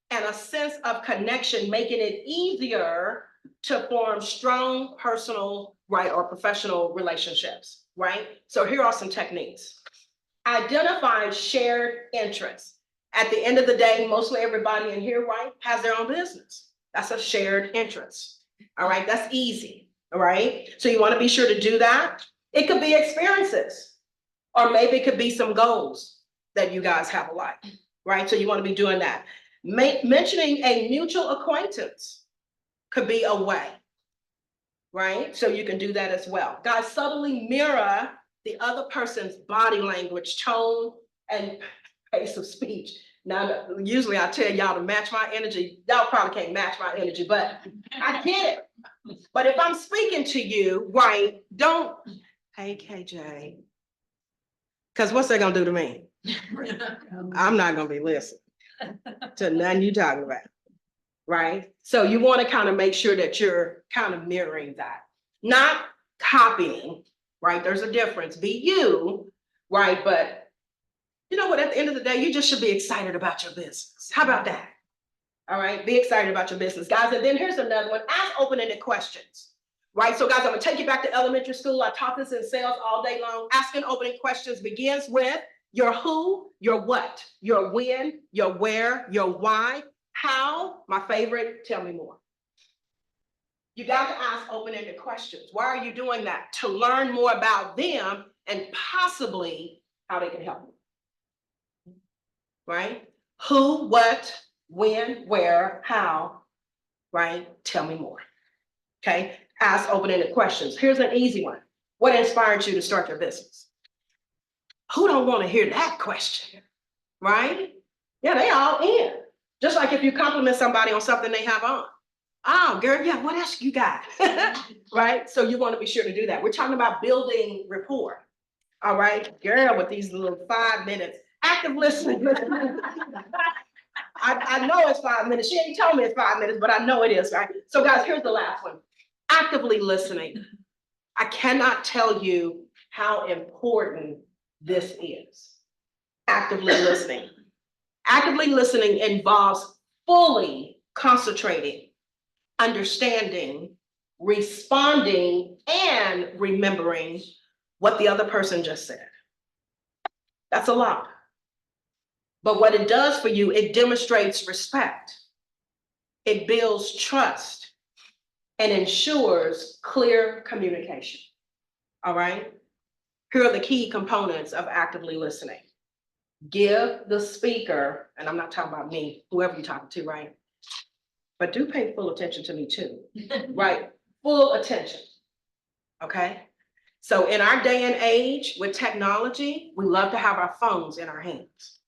and a sense of connection, making it easier to form strong personal, right, or professional relationships, right? So here are some techniques. Identify shared interests. At the end of the day, mostly everybody in here, right, has their own business. That's a shared interest. All right, that's easy. All right, so you want to be sure to do that. It could be experiences, or maybe it could be some goals that you guys have alike, right? So you want to be doing that. Mentioning a mutual acquaintance could be a way, right? So you can do that as well. Guys, subtly mirror the other person's body language, tone, and pace of speech. Now, usually I tell y'all to match my energy. Y'all probably can't match my energy, but I get it. But if I'm speaking to you, right, don't, hey, KJ. Because what's that gonna do to me? I'm not gonna be listening to nothing you talking about, right? So you want to kind of make sure that you're kind of mirroring that, not copying, right? There's a difference. Be you, right? But you know what? At the end of the day, you just should be excited about your business. How about that? All right, be excited about your business, guys. And then here's another one: ask open-ended questions. Right, so guys, I'm gonna take you back to elementary school. I taught this in sales all day long. Asking opening questions begins with your who, your what, your when, your where, your why, how, my favorite, tell me more. You got to ask open-ended questions. Why are you doing that? To learn more about them and possibly how they can help you. Right? Who, what, when, where, how, right? Tell me more. Okay? Ask open-ended questions. Here's an easy one. What inspired you to start your business? Who don't want to hear that question? Right? Yeah, they all in. Just like if you compliment somebody on something they have on. Oh, girl, yeah, what else you got? Right? So you want to be sure to do that. We're talking about building rapport. All right, girl, with these little 5 minutes. Active listening. I know it's 5 minutes. She ain't told me it's 5 minutes, but I know it is, right? So guys, here's the last one. Actively listening. I cannot tell you how important this is. Actively listening. Actively listening involves fully concentrating, understanding, responding, and remembering what the other person just said. That's a lot. But what it does for you, it demonstrates respect. It builds trust and ensures clear communication. All right? Here are the key components of actively listening. Give the speaker, and I'm not talking about me, whoever you're talking to, right? But do pay full attention to me too, right? Full attention, okay? So in our day and age with technology, we love to have our phones in our hands,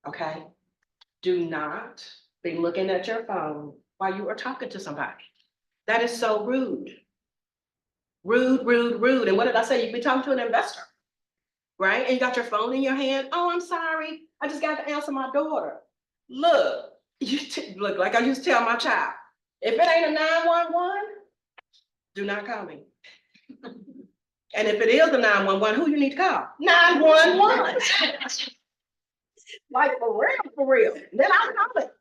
okay? Do not be looking at your phone while you are talking to somebody. That is so rude. Rude, rude, rude. And what did I say? You can be talking to an investor, right? And you got your phone in your hand. Oh, I'm sorry. I just got to answer my daughter. Look, look, like I used to tell my child, if it ain't a 911, do not call me. And if it is a 911, who you need to call? 911. Like for real. Then I'll call it,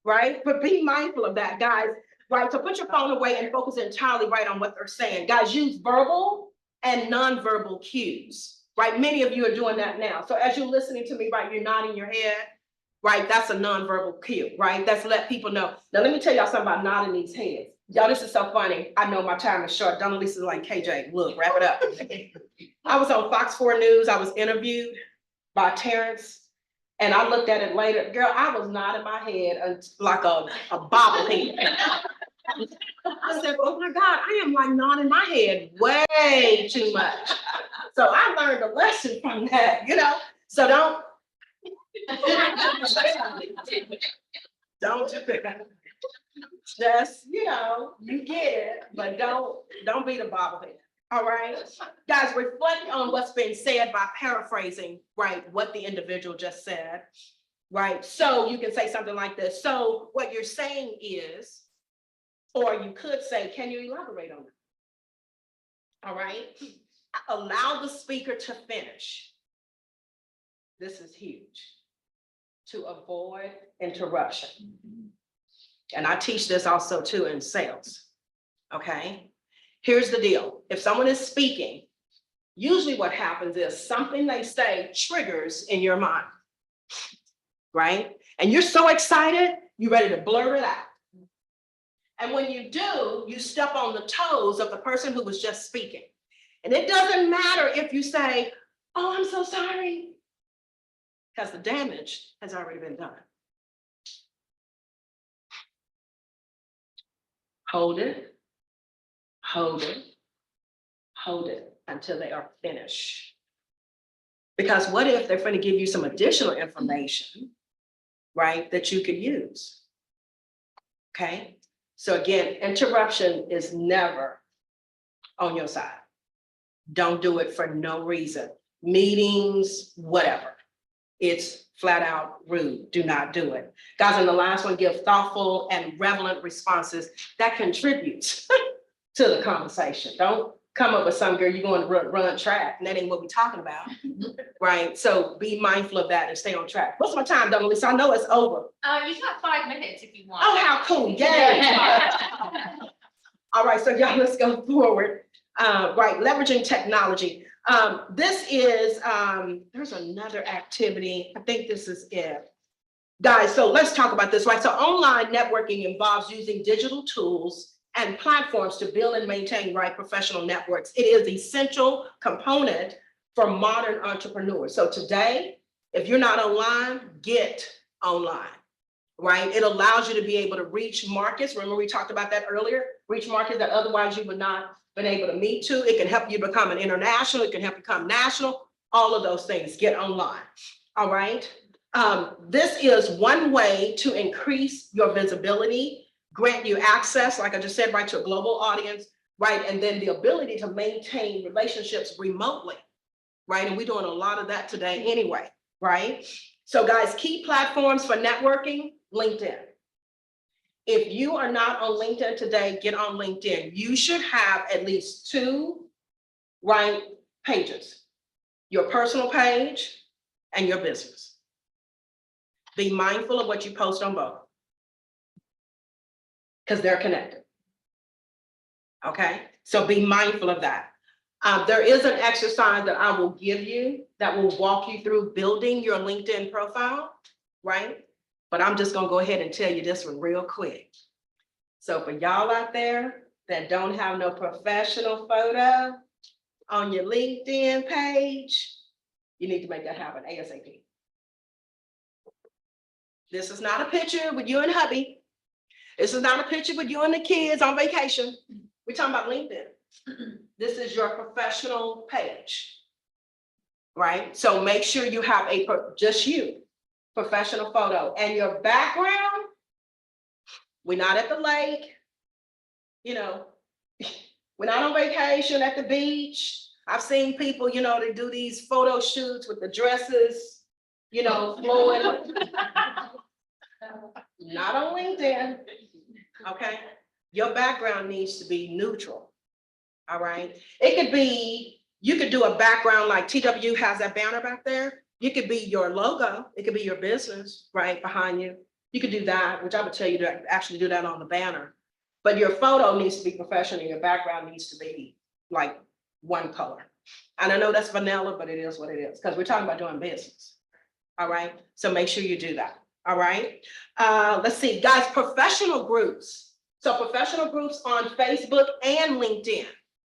right? But be mindful of that, guys, right? So put your phone away and focus entirely right on what they're saying. Guys, use verbal and nonverbal cues, right? Many of you are doing that now. So as you're listening to me, right, you're nodding your head, right? That's a nonverbal cue, right? That's let people know. Now, let me tell y'all something about nodding these heads. Y'all, this is so funny. I know my time is short. Donna Lisa's like, KJ, look, wrap it up. I was on Fox 4 News. I was interviewed by Terrence. And I looked at it later. Girl, I was nodding my head like a bobblehead. I said, oh my God, I am like nodding my head way too much. So I learned a lesson from that, you know? So don't do it. Just, you know, you get it, but don't be the bobblehead. All right, guys, reflect on what's been said by paraphrasing, right, what the individual just said, right? So you can say something like this. So what you're saying is, or you could say, can you elaborate on it? All right, allow the speaker to finish. This is huge, to avoid interruption. And I teach this also too in sales, okay? Here's the deal. If someone is speaking, usually what happens is something they say triggers in your mind, right? And you're so excited, you're ready to blurt it out. And when you do, you step on the toes of the person who was just speaking. And it doesn't matter if you say, oh, I'm so sorry, because the damage has already been done. Hold it, hold it, hold it until they are finished. Because what if they're going to give you some additional information, right, that you could use? Okay, so again, interruption is never on your side. Don't do it for no reason. Meetings, whatever. It's flat out rude. Do not do it. Guys, and the last one, give thoughtful and relevant responses that contributes to the conversation. Don't come up with some girl, you're going to run track, and that ain't what we're talking about, right? So be mindful of that and stay on track. What's my time, Donna Lisa? I know it's over. You got 5 minutes if you want. Oh, how cool, yay. All right, so y'all, let's go forward. Right, leveraging technology. This is, there's another activity. I think this is it. Guys, so let's talk about this, right? So online networking involves using digital tools and platforms to build and maintain, right, professional networks. It is an essential component for modern entrepreneurs. So today, if you're not online, get online, right? It allows you to be able to reach markets. Remember, we talked about that earlier, reach markets that otherwise you would not been able to meet to. It can help you become an international, it can help you become national, all of those things, get online, all right? This is one way to increase your visibility, grant you access, like I just said, right, to a global audience, right? And then the ability to maintain relationships remotely, right? And we're doing a lot of that today anyway, right? So guys, key platforms for networking, LinkedIn. If you are not on LinkedIn today, get on LinkedIn. You should have at least 2, right, pages, your personal page and your business. Be mindful of what you post on both, because they're connected. Okay, so be mindful of that. There is an exercise that I will give you that will walk you through building your LinkedIn profile, right? But I'm just gonna go ahead and tell you this one real quick. So for y'all out there that don't have no professional photo on your LinkedIn page, you need to make that happen ASAP. This is not a picture with you and hubby. This is not a picture with you and the kids on vacation. We're talking about LinkedIn. This is your professional page, right? So make sure you have a, just you, professional photo, and your background, we're not at the lake, you know, we're not on vacation at the beach. I've seen people, you know, they do these photo shoots with the dresses, you know, flowing. Not on LinkedIn, okay? Your background needs to be neutral, all right? It could be, you could do a background like TW has that banner back there. You could be your logo. It could be your business, right, behind you. You could do that, which I would tell you to actually do that on the banner. But your photo needs to be professional. Your background needs to be like one color. And I know that's vanilla, but it is what it is, because we're talking about doing business, all right? So make sure you do that. All right, let's see, guys, professional groups. So professional groups on Facebook and LinkedIn,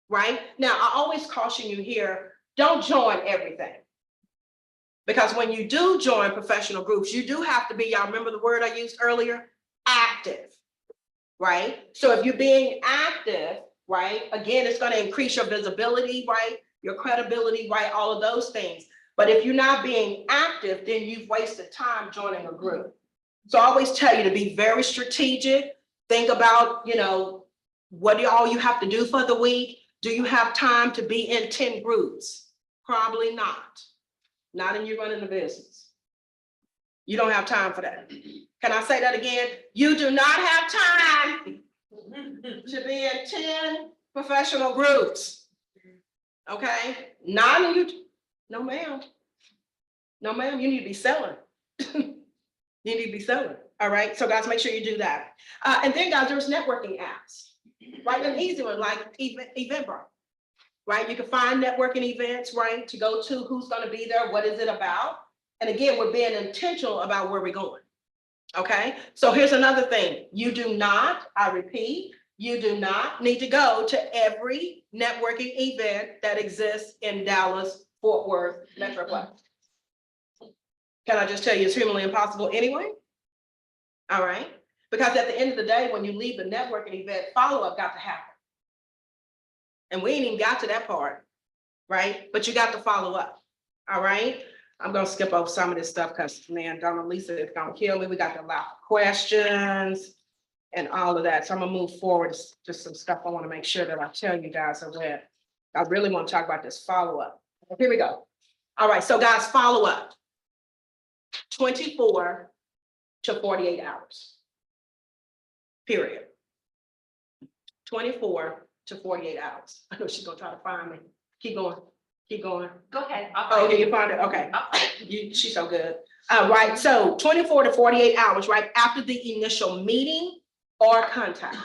right? Now, I always caution you here, don't join everything. Because when you do join professional groups, you do have to be, y'all remember the word I used earlier? Active, right? So if you're being active, right? Again, it's gonna increase your visibility, right? Your credibility, right? All of those things. But if you're not being active, then you've wasted time joining a group. So I always tell you to be very strategic. Think about, you know, what all you have to do for the week. Do you have time to be in 10 groups? Probably not. Not in you running the business. You don't have time for that. Can I say that again? You do not have time to be in 10 professional groups. Okay? Not in you. No, ma'am. No, ma'am, you need to be selling. You need to be selling. All right. So guys, make sure you do that. And then guys, there's networking apps, right? An easy one like Eventbrite, right? You can find networking events, right? To go to, who's going to be there, what is it about? And again, we're being intentional about where we're going. Okay. So here's another thing. You do not, I repeat, you do not need to go to every networking event that exists in Dallas, Fort Worth, Metroplex. Can I just tell you it's humanly impossible anyway? All right. Because at the end of the day, when you leave the networking event, follow-up got to happen. And we ain't even got to that part, right? But you got to follow up. All right, I'm gonna skip over some of this stuff because man, Donna Lisa is gonna kill me. We got to allow questions and all of that. So I'm gonna move forward. It's just some stuff I want to make sure that I tell you guys are read. I really want to talk about this follow-up. Here we go. All right, so guys, follow-up. 24 to 48 hours. Period. 24 to 48 hours. I know she's gonna try to find me. Keep going, keep going. Go ahead. Oh, you find it? Okay. She's so good. Right, so 24 to 48 hours, right, after the initial meeting or contact.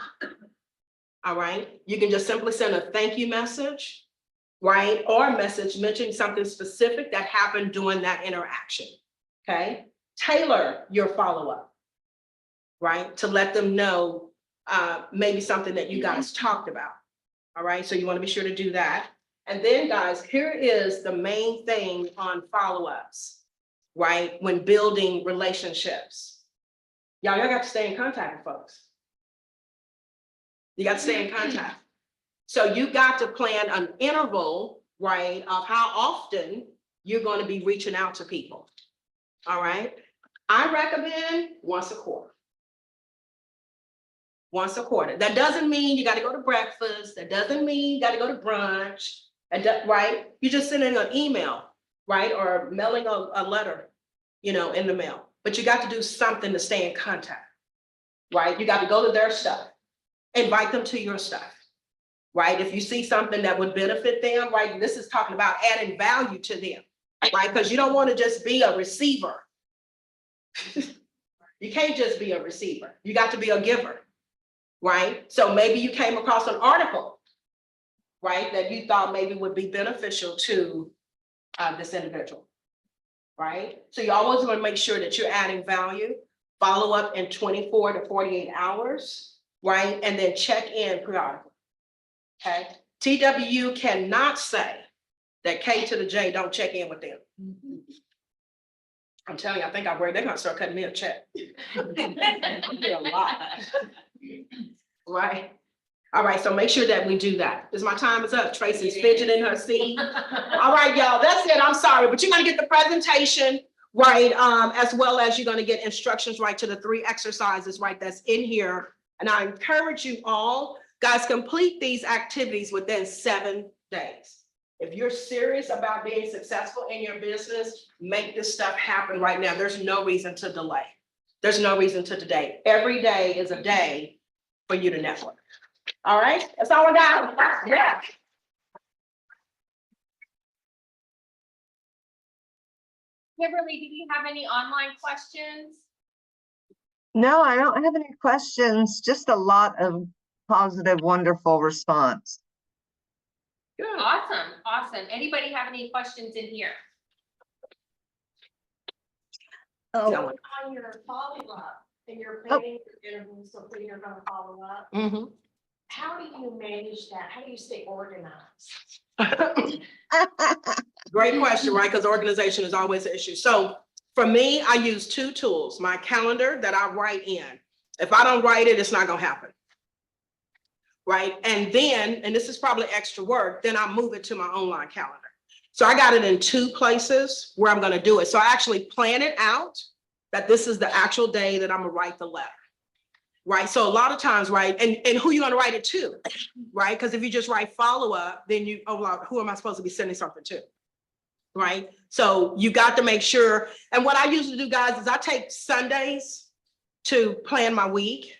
All right, you can just simply send a thank you message, right? Or a message mentioning something specific that happened during that interaction, okay? Tailor your follow-up, right? To let them know maybe something that you guys talked about, all right? So you wanna be sure to do that. And then guys, here is the main thing on follow-ups, right? When building relationships. Y'all got to stay in contact with folks. You got to stay in contact. So you got to plan an interval, right, of how often you're going to be reaching out to people. All right. I recommend once a quarter. Once a quarter. That doesn't mean you got to go to breakfast. That doesn't mean you got to go to brunch, right? You're just sending an email, right? Or mailing a letter, you know, in the mail. But you got to do something to stay in contact, right? You got to go to their stuff. Invite them to your stuff, right? If you see something that would benefit them, right? This is talking about adding value to them, right? Because you don't want to just be a receiver. You can't just be a receiver. You got to be a giver, right? So maybe you came across an article, right? That you thought maybe would be beneficial to this individual, right? So you always want to make sure that you're adding value, follow up in 24 to 48 hours. Right, and then check in periodically, okay? TWU cannot say that K to the J don't check in with them. I'm telling you, I think they're gonna start cutting me a check. A lot. Right, all right, so make sure that we do that. Because my time is up, Tracy's fidgeting in her seat. All right, y'all, that's it, I'm sorry, but you're gonna get the presentation, right, as well as you're gonna get instructions, right, to the 3 exercises, right, that's in here. And I encourage you all, guys, complete these activities within 7 days. If you're serious about being successful in your business, make this stuff happen right now. There's no reason to delay. There's no reason to delay. Every day is a day for you to network. All right, that's all I got. Yeah. Kimberly, do you have any online questions? No, I don't have any questions, just a lot of positive, wonderful response. Good. Awesome, awesome. Anybody have any questions in here? Oh, On your follow-up, and you're planning your interviews, so you're gonna follow up, how do you manage that? How do you stay organized? Great question, right? Because organization is always an issue. So for me, I use 2 tools, my calendar that I write in. If I don't write it, it's not gonna happen. Right, and then, and this is probably extra work, then I move it to my online calendar. So I got it in 2 places where I'm gonna do it. So I actually plan it out that this is the actual day that I'm gonna write the letter. Right, so a lot of times, right, and who you gonna write it to, right? Because if you just write follow-up, then you, oh, well, who am I supposed to be sending something to? Right, so you got to make sure, and what I usually do, guys, is I take Sundays to plan my week,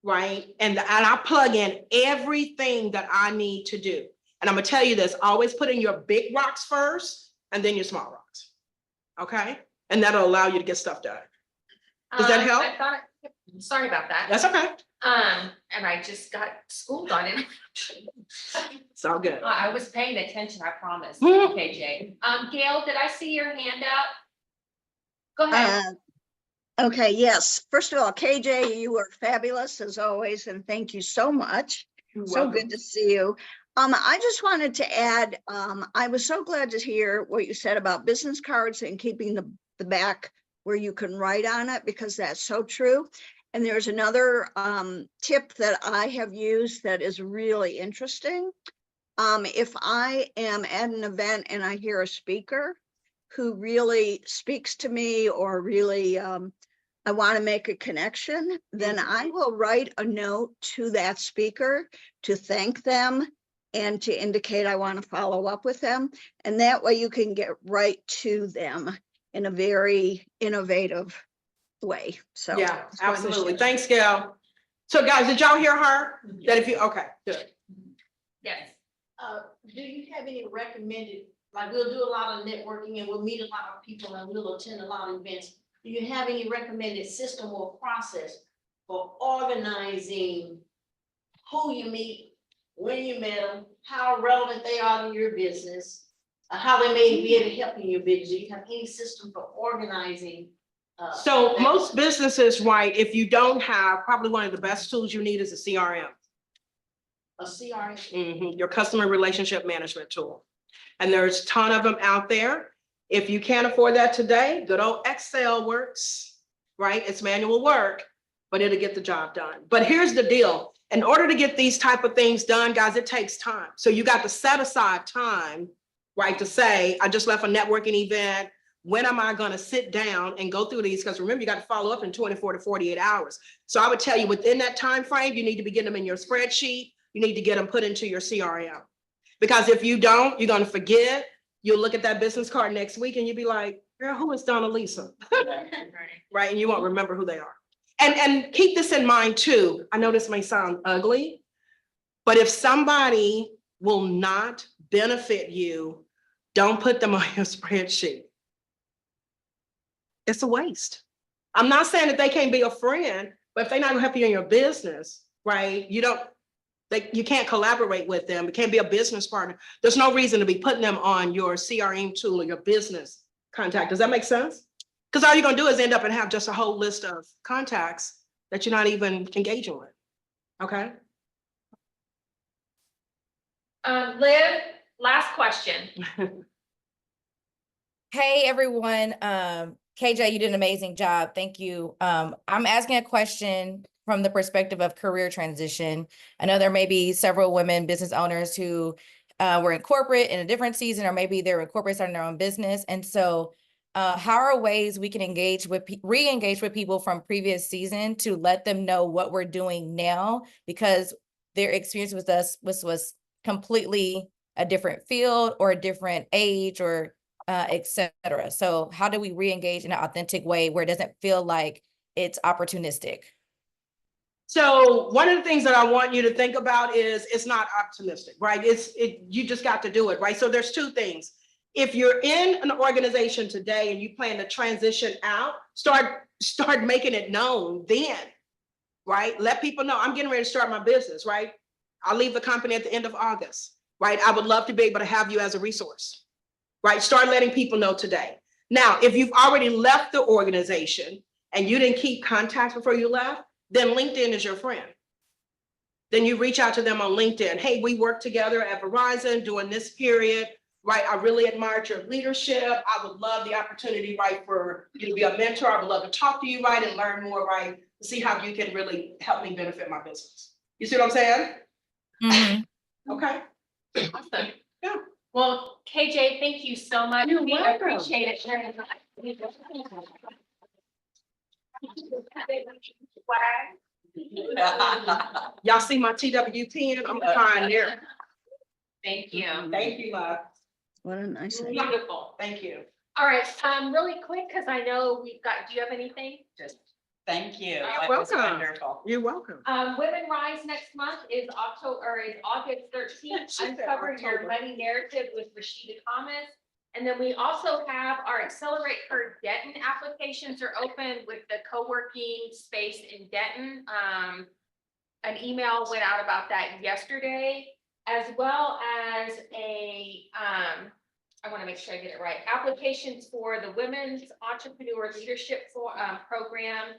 right? And I plug in everything that I need to do. And I'm gonna tell you this, always put in your big rocks first and then your small rocks, okay? And that'll allow you to get stuff done. Does that help? Sorry about that. That's okay. And I just got schooled on it. It's all good. I was paying attention, I promise. Mhm. Okay, Jay. Gail, did I see your hand up? Go ahead. Okay, yes. First of all, KJ, you were fabulous as always, and thank you so much. So good to see you. I just wanted to add, I was so glad to hear what you said about business cards and keeping the back where you can write on it, because that's so true. And there's another tip that I have used that is really interesting. If I am at an event and I hear a speaker who really speaks to me or really I want to make a connection, then I will write a note to that speaker to thank them and to indicate I want to follow up with them. And that way you can get right to them in a very innovative way. So Yeah, just wanted to absolutely. share. Thanks, Gail. So guys, did y'all hear her? That if you, okay, good. Yes. Do you have any recommended, like we'll do a lot of networking and we'll meet a lot of people and we'll attend a lot of events. Do you have any recommended system or process for organizing who you meet, when you met them, how relevant they are to your business, how they may be able to help in your business? Do you have any system for organizing? So that? most businesses, right, if you don't have, probably one of the best tools you need is a CRM. A CRM? Your customer relationship management tool. And there's a ton of them out there. If you can't afford that today, good old Excel works, right? It's manual work, but it'll get the job done. But here's the deal. In order to get these type of things done, guys, it takes time. So you got to set aside time, right? To say, I just left a networking event. When am I going to sit down and go through these? Because remember, you got to follow up in 24 to 48 hours. So I would tell you within that time frame, you need to be getting them in your spreadsheet. You need to get them put into your CRM. Because if you don't, you're going to forget. You'll look at that business card next week and you'll be like, girl, who is Donna Lisa? Right? And you won't remember who they are. And keep this in mind too. I know this may sound ugly, but if somebody will not benefit you, don't put them on your spreadsheet. It's a waste. I'm not saying that they can't be a friend, but if they're not gonna help you in your business, right? You can't collaborate with them. It can't be a business partner. There's no reason to be putting them on your CRM tool or your business contact. Does that make sense? Because all you're gonna do is end up and have just a whole list of contacts that you're not even engaging with. Okay? Liv, last question. Hey, everyone. KJ, you did an amazing job. Thank you. I'm asking a question from the perspective of career transition. I know there may be several women business owners who were in corporate in a different season, or maybe they're in corporate starting their own business. And so how are ways we can re-engage with people from previous season to let them know what we're doing now, because their experience with us was completely a different field or a different age or etc. So how do we re-engage in an authentic way where it doesn't feel like it's opportunistic? So one of the things that I want you to think about is it's not optimistic, right? You just got to do it, right? So there's two things. If you're in an organization today and you plan to transition out, start making it known then, right? Let people know I'm getting ready to start my business, right? I'll leave the company at the end of August, right? I would love to be able to have you as a resource, right? Start letting people know today. Now, if you've already left the organization and you didn't keep contacts before you left, then LinkedIn is your friend. Then you reach out to them on LinkedIn. Hey, we work together at Verizon during this period, right? I really admired your leadership. I would love the opportunity, right, for you to be a mentor. I would love to talk to you, right, and learn more, right, to see how you can really help me benefit my business. You see what I'm saying? Mm-hmm. Okay. Awesome. Yeah. Well, KJ, thank you so much. You're We welcome. appreciate it very much. Y'all see my TWP? I'm a pioneer. Thank you. Thank you, love. What a nice idea. Beautiful. Thank you. All right, really quick, because I know we've got, do you have anything? Just thank you. You're That was welcome. wonderful. You're welcome. WomenRISE next month is August 13th. Uncover your money narrative with Rashida Thomas. And then we also have our Accelerate Her Denton applications are open with the co-working space in Denton. An email went out about that yesterday, as well as I want to make sure I get it right. Applications for the Women's Entrepreneur Leadership Program,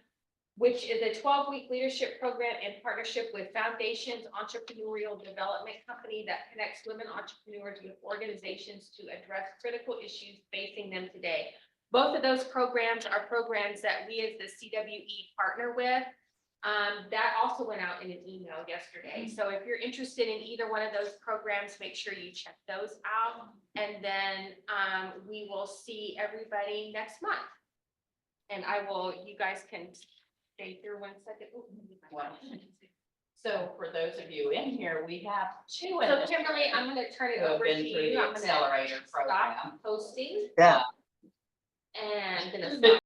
which is a 12-week leadership program in partnership with Foundations Entrepreneurial Development Company that connects women entrepreneurs with organizations to address critical issues facing them today. Both of those programs are programs that we as the CWE partner with. That also went out in an email yesterday. So if you're interested in either one of those programs, make sure you check those out. And then we will see everybody next month. And you guys can stay here 1 second. Ooh, let me get my- So for those of you in here, we have two. So Kimberly, I'm gonna turn it who have over to been through you. the I'm gonna accelerator program. stop posting. Yeah. And I'm gonna stop